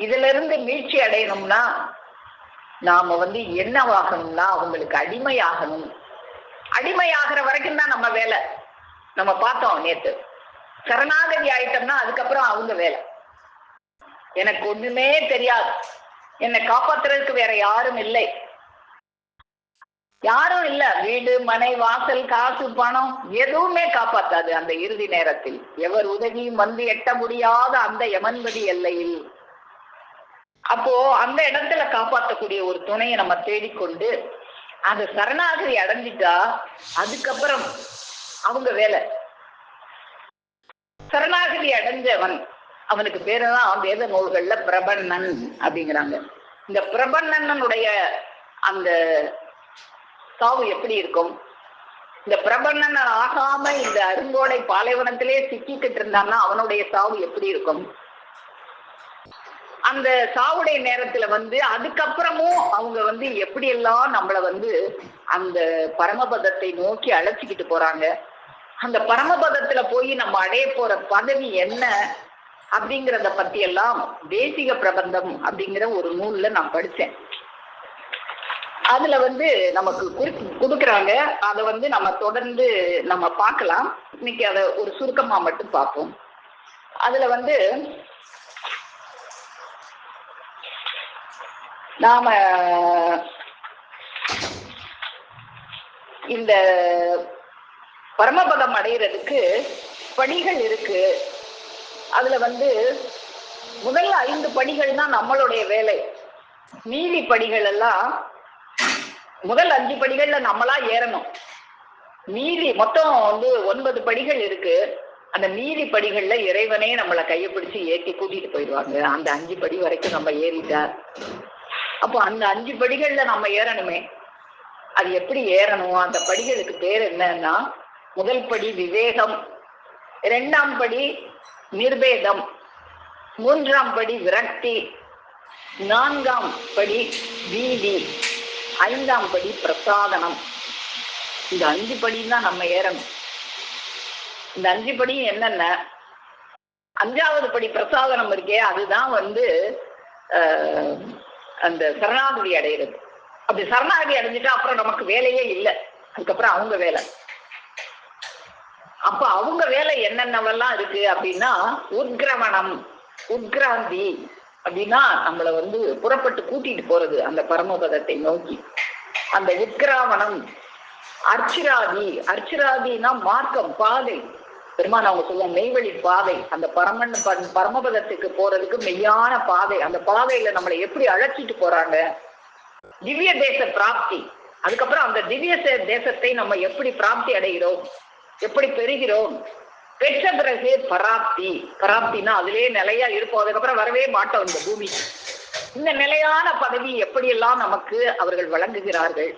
இதுல இருந்து மீட்சி அடையணும்னா நாம என்னவாகணும்னா அவங்களுக்கு அடிமையாகணும். அடிமையாகிற வரைக்கும் தான் நம்ம வேலை. நம்ம பார்த்தோம் நேத்து, சரணாகதி ஆயிட்டோம்னா அதுக்கப்புறம் அவங்க வேலை. எனக்கு ஒண்ணுமே தெரியாது, என்னை காப்பாத்துறதுக்கு வேற யாரும் இல்லை, யாரும் இல்ல. வீடு மனை வாசல் காசு பணம் எதுவுமே காப்பாத்தாது. அந்த இறுதி நேரத்தில் எவர் உதவியும் எட்ட முடியாத அந்த யமன்பதி எல்லையில், அப்போ அந்த இடத்துல காப்பாற்றக்கூடிய ஒரு துணையை நம்ம தேடிக்கொண்டு அந்த சரணாகதி அடைஞ்சிட்டா அதுக்கப்புறம் அவங்க வேலை. சரணாகதி அடைஞ்சவன், அவனுக்கு பேருதான் வேத நூல்கள்ல பிரபன்னன் அப்படிங்கிறாங்க. இந்த பிரபன்னனுடைய அந்த சாவு எப்படி இருக்கும்? இந்த பிரபன்னன் ஆகாம இந்த அருங்கோடை பாலைவனத்திலே சிக்கிக்கிட்டு இருந்தான்னா அவனுடைய சாவு எப்படி இருக்கும்? அந்த சாவுடைய நேரத்துல அதுக்கப்புறமும் அவங்க எப்படி எல்லாம் நம்மள அந்த பரமபதத்தை நோக்கி அழைச்சிக்கிட்டு போறாங்க. அந்த பரமபதத்துல போய் நம்ம அடைய போற பதவி என்ன அப்படிங்கிறத பத்தி எல்லாம் தேசிக பிரபந்தம் அப்படிங்கிற ஒரு நூல்ல நான் படிச்சேன். அதுல நமக்கு கொடுக்குறாங்க. அதை நம்ம தொடர்ந்து நம்ம பார்க்கலாம். இன்னைக்கு அதை ஒரு சுருக்கமா மட்டும் பார்ப்போம். அதுல நாம இந்த பரமபதம் அடைகிறதுக்கு படிகள் இருக்கு. அதுல முதல்ல 5 படிகள் தான் நம்மளுடைய வேலை. மீதி படிகள் எல்லாம் முதல் 5 படிகள்ல நம்மளா ஏறணும். மீதி மொத்தம் 9 படிகள் இருக்கு. அந்த மீதி படிகள்ல இறைவனே நம்மளை கையை பிடிச்சு ஏற்றி கூட்டிட்டு போயிடுவாங்க. அந்த 5 படி வரைக்கும் நம்ம ஏறிட்டா, அப்போ அந்த 5 படிகள்ல நம்ம ஏறணுமே. அது எப்படி ஏறணும், அந்த படிகளுக்கு பேர் என்னன்னா, முதல் படி விவேகம், இரண்டாம் படி நிர்வேதம், மூன்றாம் படி விரக்தி, நான்காம் படி வீதி, ஐந்தாம் படி பிரசாதனம். இந்த 5 படி தான் நம்ம ஏறணும். இந்த 5 படி என்னென்ன, 5வது படி பிரசாதனம் இருக்கே, அதுதான் அந்த சரணாகதி அடைகிறது. அப்படி சரணாகதி அடைஞ்சிட்டா அப்புறம் நமக்கு வேலையே இல்லை. அதுக்கப்புறம் அவங்க வேலை. அப்ப அவங்க வேலை என்னென்னவெல்லாம் இருக்கு அப்படின்னா, உத்கிரமணம், உத்கிராந்தி அப்படின்னா நம்மளை புறப்பட்டு கூட்டிட்டு போறது அந்த பரமபதத்தை நோக்கி. அந்த உத்கிராமணம். அர்ச்சிராதி, அர்ச்சிராதினா மார்க்கம், பாதை. பெருமான் அவங்க சொல்லுவாங்க மெய்வழி பாதை. அந்த பரமபதத்துக்கு போறதுக்கு மெய்யான பாதை. அந்த பாதையில நம்மளை எப்படி அழைச்சிட்டு போறாங்க. திவ்ய தேச பிராப்தி. அதுக்கப்புறம் அந்த திவ்ய தேசத்தை நம்ம எப்படி பிராப்தி அடைகிறோம், எப்படி பெறுகிறோம். பெற்ற பிறகு பராப்தி. பராப்தினா அதுவே நிலையா இருப்போம், அதுக்கப்புறம் வரவே மாட்டோம் இந்த பூமிக்கு. இந்த நிலையான பதவி எப்படியெல்லாம் நமக்கு அவர்கள் வழங்குகிறார்கள்.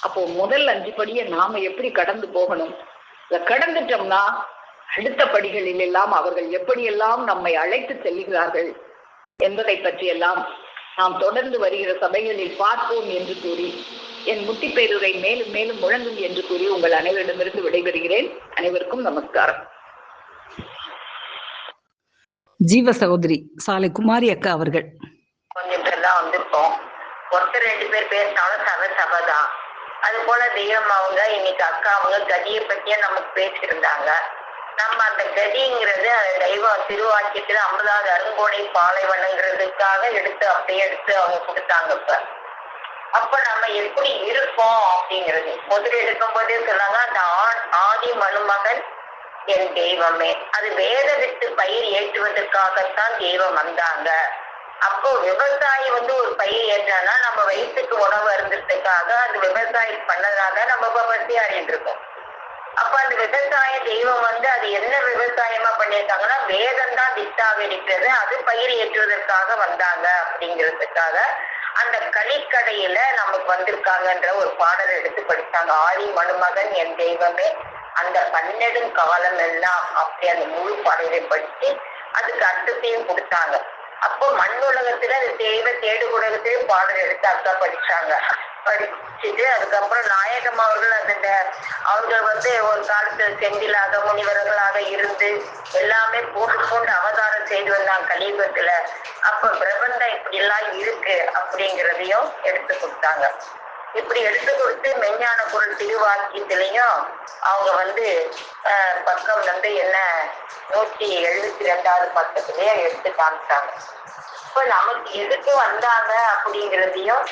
அப்போ முதல் 5 படியை நாம எப்படி கடந்து போகணும். இதை கடந்துட்டோம்னா அடுத்த படிகளில் எல்லாம் அவர்கள் எப்படியெல்லாம் நம்மை அழைத்து செல்லுகிறார்கள் என்பதை பற்றியெல்லாம் நாம் தொடர்ந்து வருகிற சபைகளில் பார்ப்போம் என்று கூறி, என் முட்டிப்பேருரை மேலும் மேலும் முழங்கும் என்று கூறி உங்கள் அனைவரிடமிருந்து விடைபெறுகிறேன். அனைவருக்கும் நமஸ்காரம். ஜீவ சகோதரி சாலை குமாரி அக்கா அவர்கள். கொஞ்சம் பேர் தான் வந்திருக்கோம். ஒருத்தர் 2 பேர் பேசினாலும் சபைதான். அது போல தெய்வம் அவங்க இன்னைக்கு அக்கா அவங்க கதியை பத்தியே நமக்கு பேசியிருந்தாங்க. நம்ம அந்த கதிங்கிறது அந்த தெய்வம் திருவாக்கியத்துல 50வது அருங்கோடை பாலைவனங்கிறதுக்காக அப்படியே எடுத்து அவங்க கொடுத்தாங்க. அப்ப நம்ம எப்படி இருக்கோம் அப்படிங்கிறது முதல் எடுக்கும் போதே சொன்னாங்க, அந்த ஆதி மனுமகன் என் தெய்வமே. அது வேத விட்டு பயிர் ஏற்றுவதற்காகத்தான் தெய்வம் வந்தாங்க. அப்போ விவசாயி ஒரு பயிர் ஏற்றானா நம்ம வயிற்றுக்கு உணவு அருந்துறதுக்காக அந்த விவசாயி பண்ணதாக நம்ம பசியாடிட்டு இருக்கோம். அப்ப அந்த விவசாய தெய்வம் அது என்ன விவசாயமா பண்ணியிருக்காங்கன்னா, வேதம் தான் வித்தாக இருக்கிறது, அது பயிர் ஏற்றுவதற்காக வந்தாங்க அப்படிங்கிறதுக்காக அந்த களிக்கடையில நமக்கு வந்திருக்காங்கன்ற ஒரு பாடல் எடுத்து படித்தாங்க. ஆதி மனுமகன் என் தெய்வமே, அந்த 12 காலம் எல்லாம் அப்படி அந்த முழு பாடலை படிச்சு அதுக்கு அர்த்தத்தையும் கொடுத்தாங்க. அப்போ மண்ணுலகத்துல அந்த தெய்வ தேடு உலகத்தையும் பாடல் எடுத்து அக்கா படிச்சாங்க. படிச்சுட்டு அதுக்கப்புறம் நாயகம் அவர்கள் அவர்கள் ஒரு காலத்துல செந்திலாக முனிவர்களாக இருந்து எல்லாமே பூண்டு அவதாரம் செய்து வந்தாங்க கலியுகத்துல. அப்ப பிரபந்தம் இப்படி எல்லாம் இருக்கு அப்படிங்கிறதையும் எடுத்து கொடுத்தாங்க. இப்படி எடுத்து கொடுத்து மெஞ்ஞான பொருள் திருவாக்கியத்திலையும் அவங்க பக்கம் என்ன 172வது பக்கத்திலேயே எடுத்து காமிச்சாங்க. இப்ப நமக்கு எதுக்கு வந்தாங்க அப்படிங்கிறதையும்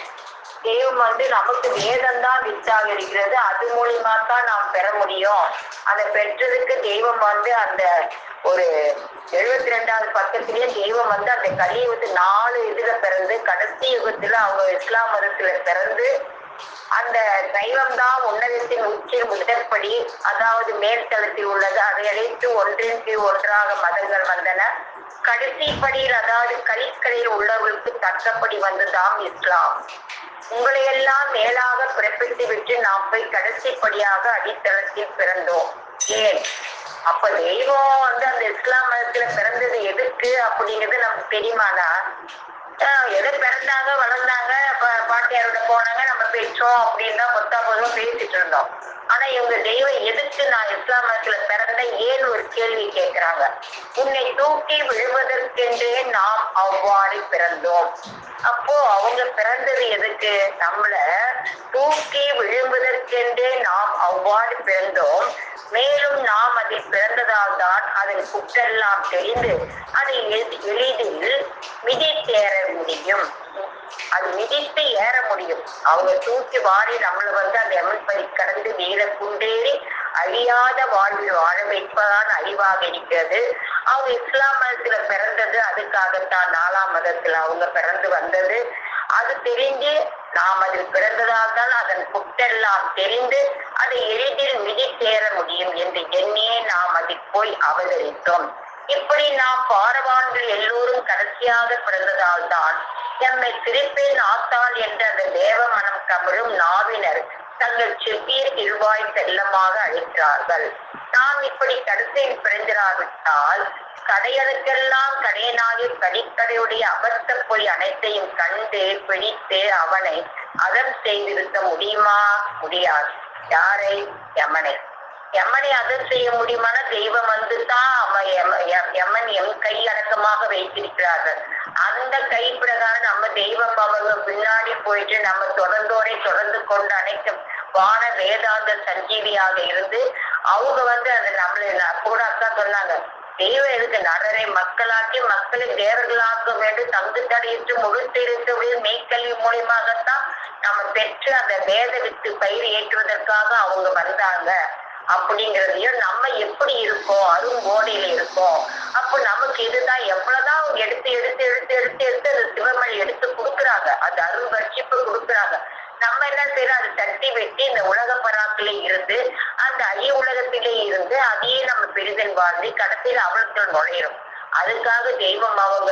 தெய்வம் நமக்கு வேதம் தான் வித்தாக இருக்கிறது, அது மூலியமா தான் நாம் பெற முடியும். அதை பெற்றதுக்கு தெய்வம் அந்த ஒரு 72வது பக்கத்திலேயே தெய்வம் அந்த கலியுகத்து 4 இதுல பிறந்து கடைசி யுகத்துல அவங்க இஸ்லாம் மதத்துல பிறந்து அந்த தெய்வம் தான் உன்னதத்தின் உச்சி முதற்படி, அதாவது மேல்தளத்தில் உள்ளது. அதை அழைத்து ஒன்றின் கீழ் ஒன்றாக மதங்கள் வந்தன. கடைசி படியில் அதாவது கலிக்கடையில் உள்ளவர்களுக்கு தக்கபடி வந்ததாம் இஸ்லாம். உங்களையெல்லாம் மேலாக பிறப்பித்து விட்டு நாம் போய் கடைசிப்படியாக அடித்தளத்தில் பிறந்தோம். ஏன் அப்ப தெய்வம் அந்த இஸ்லாம் மதத்துல பிறந்தது எதுக்கு அப்படிங்கிறது நமக்கு தெரியுமானா, எதை பிறந்தாங்க வளர்ந்தாங்க பாட்டியாரோட போனாங்க நம்ம பெற்றோம் அப்படின்னு தான் பொதுவாக பேசிட்டு இருந்தோம். ஆனா இவங்க தெய்வம் எதுக்கு நான் இஸ்லாம் மதத்துல பிறந்தேன் ஏன்னு ஒரு கேள்வி கேட்கிறாங்க. உன்னை தூக்கி விழுவதற்கென்றே நாம் அவ்வாறு பிறந்தோம். அப்போ அவங்க பிறந்தது எதுக்கு, நம்மள தூக்கி விழுவதற்கென்றே நாம் அவ்வாறு பிறந்தோம். மேலும் நாம் அதில் பிறந்ததால் தான் அதன் குற்றெல்லாம் தெரிந்து அதை எளிதில் மிதித்தேற முடியும். அது மிதித்து ஏற முடியும். அவங்க தூக்கி வாரி நம்மளை அந்த எமன்படி கடந்து வீர குண்டேறி அழியாத வாழ்வில் வாழ வைப்பதான் அறிவாக இருக்கிறது. அவங்க இஸ்லாம் மதத்துல பிறந்தது அதுக்காகத்தான். 4ஆம் மதத்துல அவங்க பிறந்து வந்தது. அது தெரிஞ்சு நாம் அதில் பிறந்ததால் தான் அதன் குற்றெல்லாம் தெரிந்து அதை எளிதில் மிதித்தேற முடியும் என்று எண்ணியே நாம் அதில் போய் அவதரித்தோம். இப்படி நாம் பாரவான்கள் எல்லோரும் கடைசியாக பிறந்ததால் தான் எம்மை சிரிப்பேன் ஆத்தாள் என்ற அந்த தேவ மனம் கமழும் நாவினர் தங்கள் செவ்வியர் இருவாய் செல்லமாக அழைக்கிறார்கள். நாம் இப்படி கருத்தையில் பிறந்திராவிட்டால் கடையனுக்கெல்லாம் கடையனாகி கடிக்கடையுடைய அபத்த பொய் அனைத்தையும் கண்டு பிடித்து அவனை அதம் செய்திருக்க முடியுமா? முடியாது. யாரை? யமனை. யமனை அதம் செய்ய முடியுமான தெய்வம் வந்துதான் யமன் எம் கை அடக்கமாக வைத்திருக்கிறார்கள். அந்த கை பிரகாரம் நம்ம தெய்வம் அவங்க பின்னாடி போயிட்டு நம்ம தொடர்ந்து கொண்டு அனைத்தும் வான வேதாந்த சஞ்சீவியாக இருந்து அவங்க அந்த நம்மள கூட அக்கா சொன்னாங்க, தெய்வம் எதுக்கு நரரை மக்களாக்கி மக்களை தேவர்களாக்க வேண்டும், தங்கு தடையிட்டு முழுத்திருத்து மெய்க்கல்வி மூலியமாகத்தான் நம்ம பெற்று அந்த வேத வித்து பயிர் ஏற்றுவதற்காக அவங்க வந்தாங்க அப்படிங்கிறதையும் நம்ம எப்படி இருக்கோம், அருங்கோடையில இருக்கோம். அப்போ நமக்கு இதுதான் எவ்வளவுதான் எடுத்து எடுத்து எடுத்து எடுத்து எடுத்து அது சிவமணி எடுத்து கொடுக்குறாங்க, அது அருள் வர்ஷிப்பு கொடுக்குறாங்க. நம்ம என்ன செய்யறோம், அது தட்டி வெட்டி இந்த உலக பராக்கிலே இருந்து அந்த உலகத்திலே இருந்து அதையே நம்ம பெரிதல் வாழ்ந்து கடைசியில் அவளுக்குள் நுழையிறோம். அதுக்காக தெய்வம் அவங்க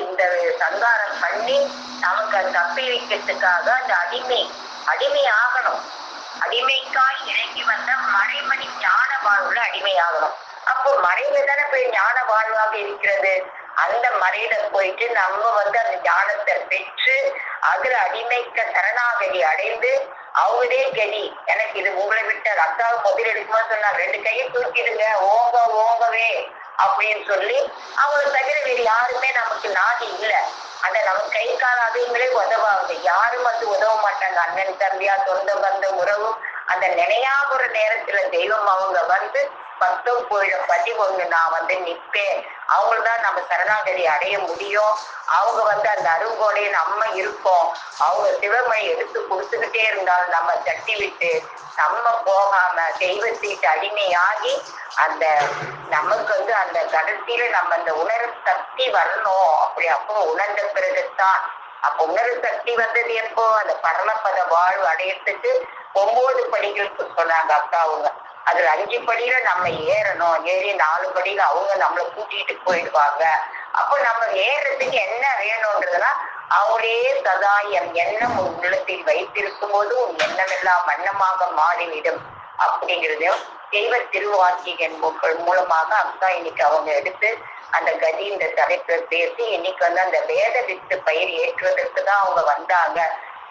இந்த சங்காரம் பண்ணி நமக்கு அது தப்பி வைக்கிறதுக்காக அந்த அடிமை ஆகணும். அடிமைக்காய் இறங்கி வந்த மறைமணி ஞான வாழ்வுல அடிமையாகணும். அப்போ மறைவு தானே போய் ஞான வாழ்வாக இருக்கிறது. அந்த மறையில போயிட்டு நம்ம அந்த ஞானத்தை பெற்று அதுல அடிமைக்க சரணாகதி அடைந்து அவங்களே கதி. எனக்கு இது உங்களை விட்ட அக்காவை முதல் எடுக்கும்போது சொன்னாங்க, 2 கையை தூக்கிடுங்க ஓங்கவே அப்படின்னு சொல்லி அவங்களுக்கு தவிர வேறு யாருமே நமக்கு நாதி இல்லை. அந்த நம்ம கை கால அதுங்களே உதவாங்க, யாரும் உதவ மாட்டாங்க. அண்ணன் தம்பியா சொந்த பந்த உறவும் அந்த நினையாகுற நேரத்துல தெய்வம் அவங்க 19 நான் நிற்பேன். அவங்கதான் நம்ம சரணாகதி அடைய முடியும். அவங்க அந்த அருங்கோடையை நம்ம இருக்கோம். அவங்க சிவமணி எடுத்து கொடுத்துக்கிட்டே இருந்தாலும் நம்ம தட்டி விட்டு நம்ம போகாம தெய்வத்திற்கு அடிமையாகி அந்த நமக்கு அந்த கடைசியில நம்ம அந்த உணர்வு சக்தி வரணும். அப்போ உணர்ந்த பிறகுதான் அப்ப உணர்வு சக்தி வந்தது எப்போ அந்த பரமபத வாழ்வு அடையறதுக்கு 9 படிகளுக்கு சொன்னாங்க அக்கா அவங்க. அதுல 5 படியில நம்ம ஏறணும், ஏறி 4 படியில அவங்க நம்மளை கூட்டிட்டு போயிடுவாங்க. அப்போ நம்ம ஏறதுக்கு என்ன வேணும்ன்றதுன்னா அவங்களே சதா என் எண்ணம் உன் உள்ளத்தில் வைத்திருக்கும் போது உன் எண்ணம் எல்லாம் வண்ணமாக மாறிவிடும் அப்படிங்கிறதையும் தெய்வ திருவாக்கியின் மூலமாக அக்கா இன்னைக்கு அவங்க எடுத்து அந்த கதி இந்த தலைப்புல பேசி இன்னைக்கு அந்த வேத வித்து பயிர் ஏற்றுவதற்கு தான் அவங்க வந்தாங்க.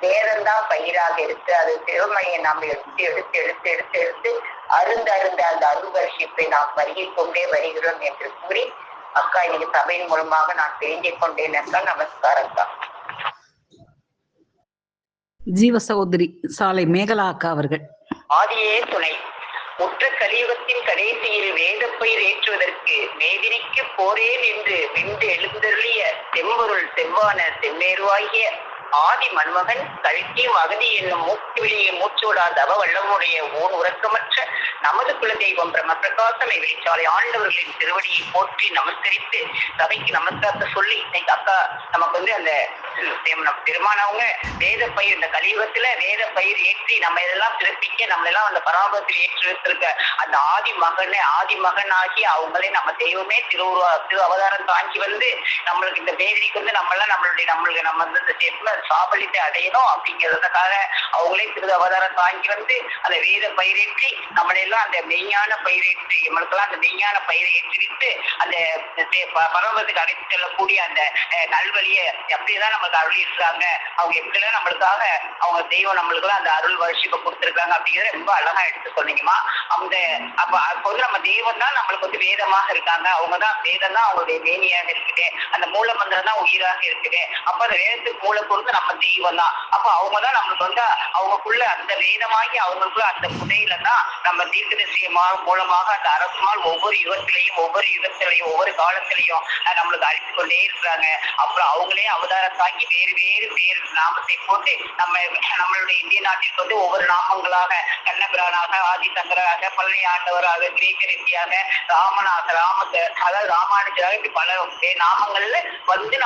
வேதம்தான் பயிராக இருக்கு. அது சிவமணியை நாம் எடுத்து எடுத்து எடுத்து எடுத்து எடுத்து அருந்த அந்த அருவர்ஷிப்பை நாம் வருகை கொண்டே வருகிறோம் என்று கூறி அக்கா இன்னைக்கு சபையின் மூலமாக நான் தெரிஞ்சு கொண்டேன் அக்கா. நமஸ்காரம் அக்கா. ஜீவ சகோதரி சாலை மேகலா அக்கா அவர்கள். ஆதியே துணை. முற்ற கலியுகத்தின் கடைசியில் வேதப்பயிர் ஏற்றுவதற்கு மேதினிக்கு போரேன் என்று விண்டு எழுந்தருளிய செம்பொருள் செவ்வான செம்மேருவாகிய ஆதி மன்மகன் கல்கியும் அகதி என்னும் மூக்கு வெளியே மூச்சோடாத தவ வல்லமுடைய ஊன் உறக்கமற்ற நமது குல தெய்வம் பிரம்ம பிரகாசமை வெளிச்சாலை ஆண்டவர்களின் திருவடியை போற்றி நமஸ்கரித்து சபைக்கு நமஸ்காரத்தை சொல்லி இன்னைக்கு அக்கா நமக்கு அந்த திருமானவங்க வேத பயிர் இந்த கலியுகத்துல வேத பயிர் ஏற்றி நம்ம இதெல்லாம் பிறப்பிக்க நம்மளெல்லாம் அந்த பராபரத்தில் ஏற்றி வைத்திருக்க அந்த ஆதி மகனாகி அவங்களே நம்ம தெய்வமே திரு அவதாரம் தாங்கி நம்மளுக்கு இந்த வேதிக்கு நம்மளுக்கு நம்ம இந்த சாபலித்தை அடையணும் அப்படிங்கிறதுக்காக அவங்களே திரு அவதாரம் தாங்கி அந்த வேத பயிரேற்றி நம்மளெல்லாம் அந்த மெய்ஞான பயிரேற்றி நம்மளுக்கெல்லாம் அந்த மெய்ஞான பயிரை ஏற்றிவிட்டு அந்த பரவத்துக்கு அழைத்து செல்லக்கூடிய அந்த நல்வழியை எப்படிதான் நம்மளுக்கு அருள் இருக்காங்க, அவங்க எப்படிலாம் நம்மளுக்காக அவங்க தெய்வம் நம்மளுக்குலாம் அந்த அருள் வர்ஷிப்பை கொடுத்துருக்காங்க அப்படிங்கிறத ரொம்ப அழகா எடுத்து சொன்னீங்கம்மா. அப்ப நம்ம தெய்வம் தான் நம்மளுக்கு வேதமாக இருக்காங்க. அவங்கதான் வேதம் தான் அவங்களுடைய வேணியாக இருக்குது. அந்த மூல மந்திரம் தான் உயிராக இருக்குது. அப்ப அந்த வேதத்துக்கு மூல பொருள் நம்ம தெய்வம் தான். அப்ப அவங்கதான் நம்மளுக்கு அவங்களுக்குள்ள அந்த வேதமாகி அவங்களுக்குள்ள அந்த புதையில தான் நம்ம தீர்க்கதரிசியமாக மூலமாக அந்த அரசுமால் ஒவ்வொரு யுகத்திலையும் ஒவ்வொரு காலத்திலையும் நம்மளுக்கு அழித்து கொண்டே இருக்கிறாங்க. அப்புறம் அவங்களே அவதாரம் தாக்கி வேறு நாமத்தை போட்டு நம்மளுடைய இந்திய நாட்டிற்கு ஒவ்வொரு நாமங்களாக கண்ணபிரானாக ஆதிசங்கராக பழனி ஆண்டவராக கிரேக்க ரிஷியாக அதாவது ராமானுஜராக இப்படி பல நாமங்கள்ல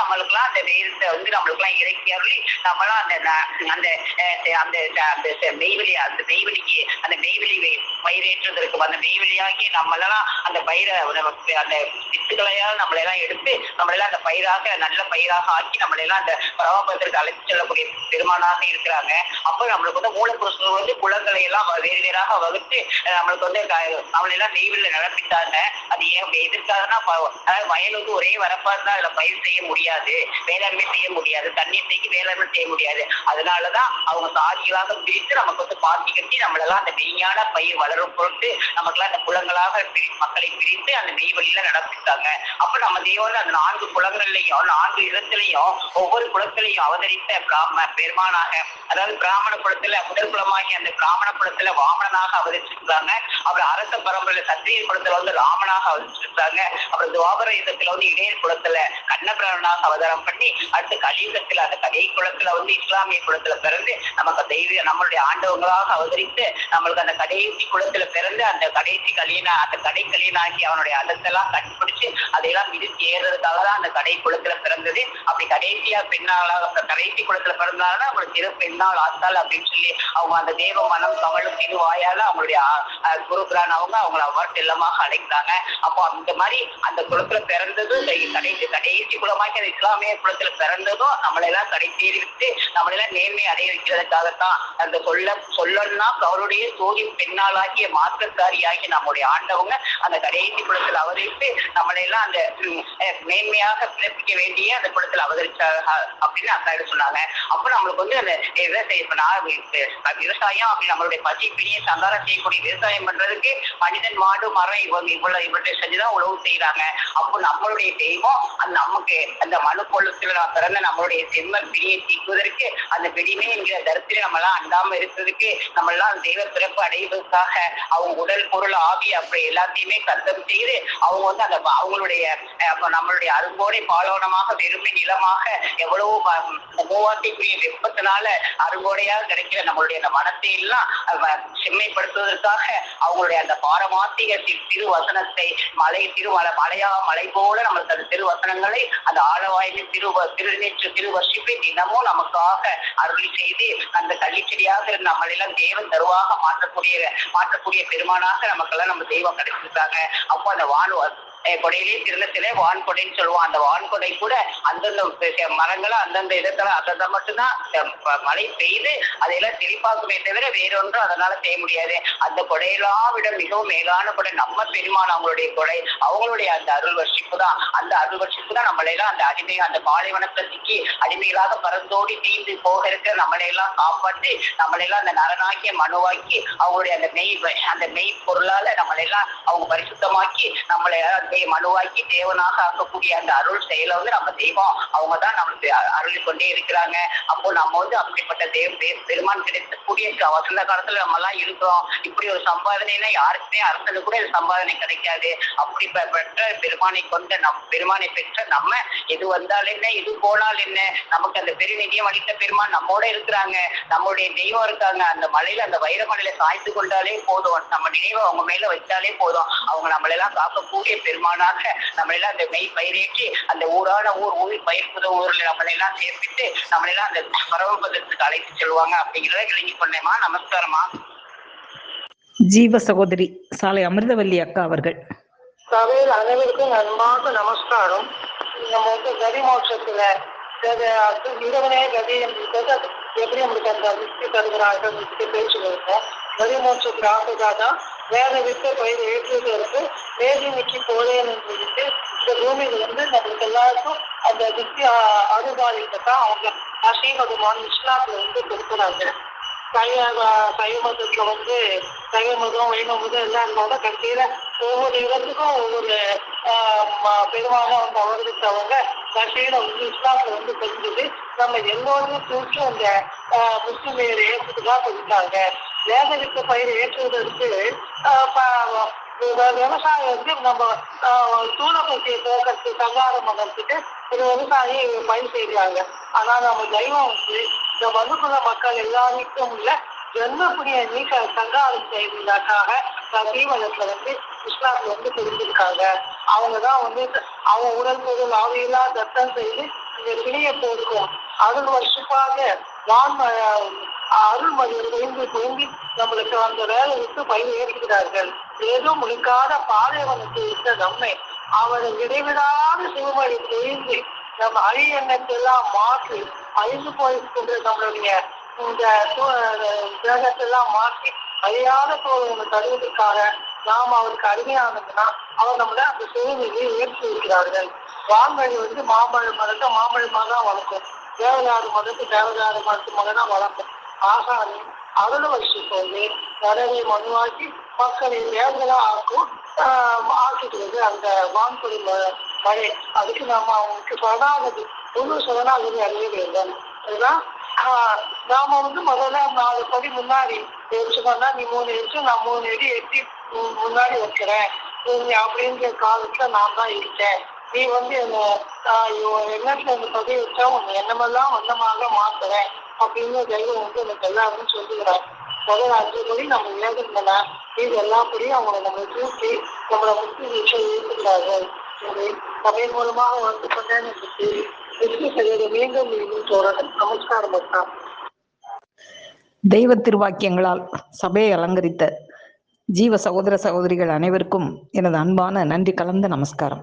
நம்மளுக்குலாம் அந்த வேதத்தை நம்மளுக்குலாம் இறக்கியார்கள். நம்மளாம் அந்த மெய்வெளிக்கு அந்த மெய்வெளி பயிரேற்றுவதற்கு அந்த மெய்வெளியாகி நம்மளெல்லாம் அந்த பயிரை அந்த வித்துக்களையால் நம்மளெல்லாம் எடுத்து நம்மளெல்லாம் அந்த பயிராக நல்ல பயிராக ஆக்கி நம்மளெல்லாம் அந்த பரமபதத்திற்கு அழைத்து செல்லக்கூடிய பெருமானாக இருக்கிறாங்க. அப்போ நம்மளுக்கு வந்து மூலப்புருஷர்கள் வந்து குளங்களை எல்லாம் வேறு வேறாக வகுத்து நம்மளுக்கு வந்து அவளெல்லாம் நெய்வில் நிரப்பிட்டாங்க. அது ஏன் எதிர்க்காகனா, அதாவது வயல் வந்து ஒரே வரப்பா இருந்தா அதுல பயிர் செய்ய முடியாது, வேளாண்மை செய்ய முடியாது, தண்ணீர் தேக்கி வேளாண்மை செய்ய முடியாது. அதனாலதான் அவங்க சாதிகளாக பிரித்து நமக்கு வந்து பாத்தி கட்டி நம்மளெல்லாம் அந்த மெய்ஞான பயிர் வளரும் பொருட்டு நமக்கெல்லாம் அந்த குளங்களாக மக்களை பிரித்து அந்த மெய் வழியில நடப்பித்தாங்க. அப்ப நம்ம தேவன் அந்த 4 குளங்கள்லையும் 4 இடத்துலையும் ஒவ்வொரு குளத்திலையும் அவதரித்த பெருமானாக, அதாவது பிராமண குலத்துல முதல் குலமாகி அந்த பிராமண குலத்துல வாமனாக அவதரிச்சிருக்காங்க. அப்புறம் அரச பரம்பரையில சத்திரிய குலத்துல வந்து ராமனாக அவதரிச்சிருக்காங்க. அப்புறம் துவாபர யுகத்துல வந்து இடையர் குலத்துல கண்ணபிராமனாக அவதாரம் பண்ணி, அடுத்து கலியுகத்துல அந்த கதை குலத்துல வந்து இஸ்லாமிய குலத்துல பிறந்து நமக்கு தெய்வ நம்மளுடைய ஆண்டவங்களாக அவதரித்து நம்மளுக்கு அந்த கடைசி குலத்துல பிறந்து அந்த கடைசி அந்த கடை கலியனாகி அவனுடைய அதத்தெல்லாம் கண்டுபிடிச்சு அதையெல்லாம் மிதித்து ஏறுறதுக்காக தான் அந்த கடை குலத்துல பிறந்தது. அப்படி கடைசியா பெண்ணாளாக கடைசி குலத்துல பிறந்தாலும் அவங்களுக்கு திரு பெண்ணாள் ஆத்தாள் அப்படின்னு சொல்லி அவங்க அந்த தேவ மனம் கமலும் திருவாயால அவங்களுடைய குருபிரான் அவங்களை அவ்வாறு செல்லமாக அழைக்கிறாங்க. அப்போ அந்த மாதிரி அந்த குலத்துல பிறந்ததும் கடைசி குலமாக்கி அந்த இஸ்லாமிய குலத்துல பிறந்ததும் நம்மளெல்லாம் கடை தேறி விட்டு நம்மளெல்லாம் நேர்மை அடைய வைக்கிறதுக்காகத்தான். அந்த சொல்லன்னா அவருடைய சோதி பெண்ணாளாகிய மாற்றக்காரியாகி நம்முடைய ஆண்டவங்க அந்த கடைசி குலத்துல அவதரித்து நம்மளெல்லாம் அந்த மேன்மையாக பிறப்பிக்க வேண்டிய அந்த குலத்துல அவதரிச்சாங்க அப்படின்னு அக்கா சொன்னாங்க. அப்ப நம்மளுக்கு வந்து அந்த விவசாயம் அப்படி நம்மளுடைய பசி பிணியை சங்காரம் செய்யக்கூடிய விவசாயம் பண்றதுக்கு மனிதன் மாடு மரம் இவற்றை செஞ்சுதான் உழவு செய்யறாங்க. அப்போ நம்மளுடைய தெய்வம் அந்த நமக்கு அந்த மனு பொழுத்துல பிறந்த நம்மளுடைய செம்மன் பிணியை தீக்குவதற்கு அந்த பிடிமை என்கிற தரத்திலே நம்மளாம் அண்டாம இருக்கிறதுக்கு நம்மளாம் தெய்வ பிறப்பு அடைவதற்காக அவங்க உடல் பொருள் ஆவி அப்படி எல்லாத்தையுமே கர்த்தம் செய்து அவங்க வந்து அந்த அவங்களுடைய நம்மளுடைய அருங்கோடை பாலோனமாக வெறுமை நிலமாக எவ்வளவோ மூவாத்தைக்குரிய வெப்பத்தினால அருங்கோடையாக கிடைக்கிற நம்மளுடைய அந்த மனத்தை எல்லாம் செம்மைப்படுத்துவதற்காக அவங்களுடைய அந்த பாரமாத்திக திருவசனத்தை மலை போல நம்மளுக்கு அந்த திருவசனங்களை அந்த ஆழவாய்மை திருவர்ஷிப்பை தினமும் நமக்காக அருளி செய்து அந்த கள்ளிச்செடியாக நம்மளெல்லாம் தேவன் தருவாக மாற்றக்கூடிய பெருமானாக நமக்கெல்லாம் நம்ம தெய்வம் கிடைச்சிருக்காங்க. அப்போ அந்த கொடையிலே திருநத்திலே வான்கொடைன்னு சொல்லுவோம். அந்த வான்கொடை கூட அந்தந்த மரங்களை அந்தந்த இடத்துல அந்தந்த மட்டும்தான் மழை பெய்து அதையெல்லாம் செழிப்பாக்குமே தவிர வேறொன்றும் அதனால செய்ய முடியாது. அந்த கொடையெல்லாம் விட மிகவும் மேலான கொடை நம்ம பெருமான் அவங்களுடைய கொடை, அவங்களுடைய அந்த அருள் வர்ஷிப்பு தான். அந்த அருள் வர்ஷிப்பு தான் நம்மளையெல்லாம் அந்த அடிமை அந்த பாலைவனத்தை சிக்கி அடிமைகளாக பறந்தோடி தீந்து போக இருக்கிற நம்மளையெல்லாம் காப்பாற்றி நம்மளையெல்லாம் அந்த நரனாக்கிய மனுவாக்கி அவங்களுடைய அந்த மெய் பொருளால நம்மளையெல்லாம் அவங்க பரிசுத்தமாக்கி நம்மளை மனுவாக்கி தேவனாக ஆக்கக்கூடிய அந்த அருள் செயலை வந்து நம்ம தெய்வம் அவங்கதான் நம்மளுக்கு அருளி கொண்டே இருக்கிறாங்க. அப்போ நம்ம வந்து அப்படிப்பட்ட பெருமான் கிடைக்கக்கூடிய வசந்த காலத்துல நம்ம எல்லாம் இருக்கிறோம். இப்படி ஒரு சம்பாதனைனா யாருக்குமே அரசனுக்கு கூட சம்பாதனை கிடைக்காது. அப்படிப்பட்ட பெருமானை கொண்ட பெருமானை பெற்ற நம்ம எது வந்தால் என்ன எது போனால் என்ன, நமக்கு அந்த பெருநிதியம் அளித்த பெருமான் நம்மோட இருக்கிறாங்க, நம்மளுடைய தெய்வம் இருக்காங்க. அந்த மலையில அந்த வைரமலையில சாய்த்து கொண்டாலே போதும், நம்ம நினைவை அவங்க மேல வச்சாலே போதும், அவங்க நம்மளெல்லாம் காக்கக்கூடிய பெருமானாக நம்மளெல்லாம் அந்த மெய் பயிரேற்றி அந்த ஊரான ஊர் பயிர்ப்புத ஊர்ல நம்மளெல்லாம் சேர்ப்பிட்டு நம்மளெல்லாம் அந்த பரமபதத்துக்கு அழைத்து செல்வாங்க அப்படிங்கிறத விளங்கி கொண்டேமா. நமஸ்காரமா. ஜீவ சகோதரி சாலை அமிர்தவல்லி அக்கா அவர்கள். சபையில் அனைவருக்கும் அன்பாக நமஸ்காரம். நம்ம வந்து கதி மோட்சத்துல இரவனே கதி என்றது எப்படி நம்மளுக்கு அந்த வித்தி தருகிறார்கள் பேச்சுக்கிறோம். கதி மோட்சத்துக்கு ஆசைக்காக வேற வித்த பயிர் ஏற்றுவதற்கு வேதிக்கு போலேன் என்று இந்த பூமியில வந்து நம்மளுக்கு எல்லாருக்கும் அந்த வித்தி அனுபாதிக்கத்தான் அவங்க ஸ்ரீமதமான இஸ்லாத்துல வந்து கொடுக்குறாங்க. சைவமதத்துல வந்து சைவமதம் வைணவமதம் எல்லாம் இருந்தாலும் கடைசியில ஒவ்வொரு இடத்துக்கும் ஒவ்வொரு பெருமான வந்து அவர்களுக்கு கடைசியில வந்து இஸ்லாத்துல வந்து தெரிஞ்சது. நம்ம எல்லோரும் தூக்கி அந்த முஸ்லிம் ஏற்றுதான் இருந்தாங்க. வேதவித்த பயிர் ஏற்றுவதற்கு விவசாயம் வந்து நம்ம சூழப்பட்டியை போக்குறதுக்கு சங்காரம் பண்ணுறதுக்கு ஒரு விவசாயி பயிர் செய்கிறாங்க. ஆனா நம்ம தெய்வம் வந்து இந்த மனுக்குல மக்கள் எல்லாருக்கும் உள்ள ஜென்மப்புரிய நீக்க சங்காரம் செய்வதற்காக தீவனத்துல வந்து இஸ்லாத்துல வந்து தெரிஞ்சிருக்காங்க. அவங்கதான் வந்து அவங்க உடல் பொருள் ஆவியெல்லாம் தத்தம் செய்து இந்த பிணியை போக்கும் அருள் வருஷப்பாக அருள்மொழியை பொய்ந்து பொய்ந்து நம்மளுக்கு அந்த வேலை விட்டு பயிர் ஏற்றுகிறார்கள். ஏதோ முடிக்காத பாலைவனத்தை இருந்த நம்மை அவரை இடைவிடாத சிவமொழி பொய்ந்து நம்ம அழி எண்ணத்தெல்லாம் மாற்றி அழிந்து போயிருக்கின்ற நம்மளுடைய இந்த தேகத்தெல்லாம் மாற்றி அழியாத சோழனை தருவதற்காக நாம் அவருக்கு அருமையானதுன்னா அவர் நம்மள அந்த சூழ்நிலையை ஏற்றி இருக்கிறார்கள். வான்வழி மாம்பழ மரத்தை மாம்பழமாக தான் வளர்க்கும், தேவதாறு மதத்து தேவதாறு மரத்து தான் வளர்க்கும். ஆசானி அருள் வரிசை வரவை மனுவாக்கி மக்களை வேதலா ஆக்கிட்டு அந்த வான்கொடி மழை. அதுக்கு நாம அவங்களுக்கு சரணாகதி முழு சரணாகதி அடைய வேண்டும். அதுதான் நாம முதல்ல 4 படி முன்னாடி எரிச்சுக்கோன்னா நீ 3 எரிச்சு நான் 3 அடி எட்டி முன்னாடி வைக்கிறேன் அப்படிங்கிற காலத்துல நான் தான் இருக்கேன். நீ எண்ணத்துல இந்த பதவி வச்சா உன் எண்ணமெல்லாம் வண்ணமாக மாத்துறேன் அப்படின்னு தெய்வம் எனக்கு எல்லாருமே சொல்லுகிறார். முதல்ல 5 படி நம்ம ஏதுனா இது எல்லா படியும் அவங்களை நம்ம தூக்கி நம்மளை முக்கிய விஷயம் ஏற்றுக்கிறார்கள். சபையின் மூலமாக கொண்டேன்னு மீண்டும் மீண்டும் சொல்றேன். நமஸ்காரம் அக்கா. தெய்வ திருவாக்கியங்களால் சபையை அலங்கரித்த ஜீவ சகோதர சகோதரிகள் அனைவருக்கும் எனது அன்பான நன்றி கலந்த நமஸ்காரம்.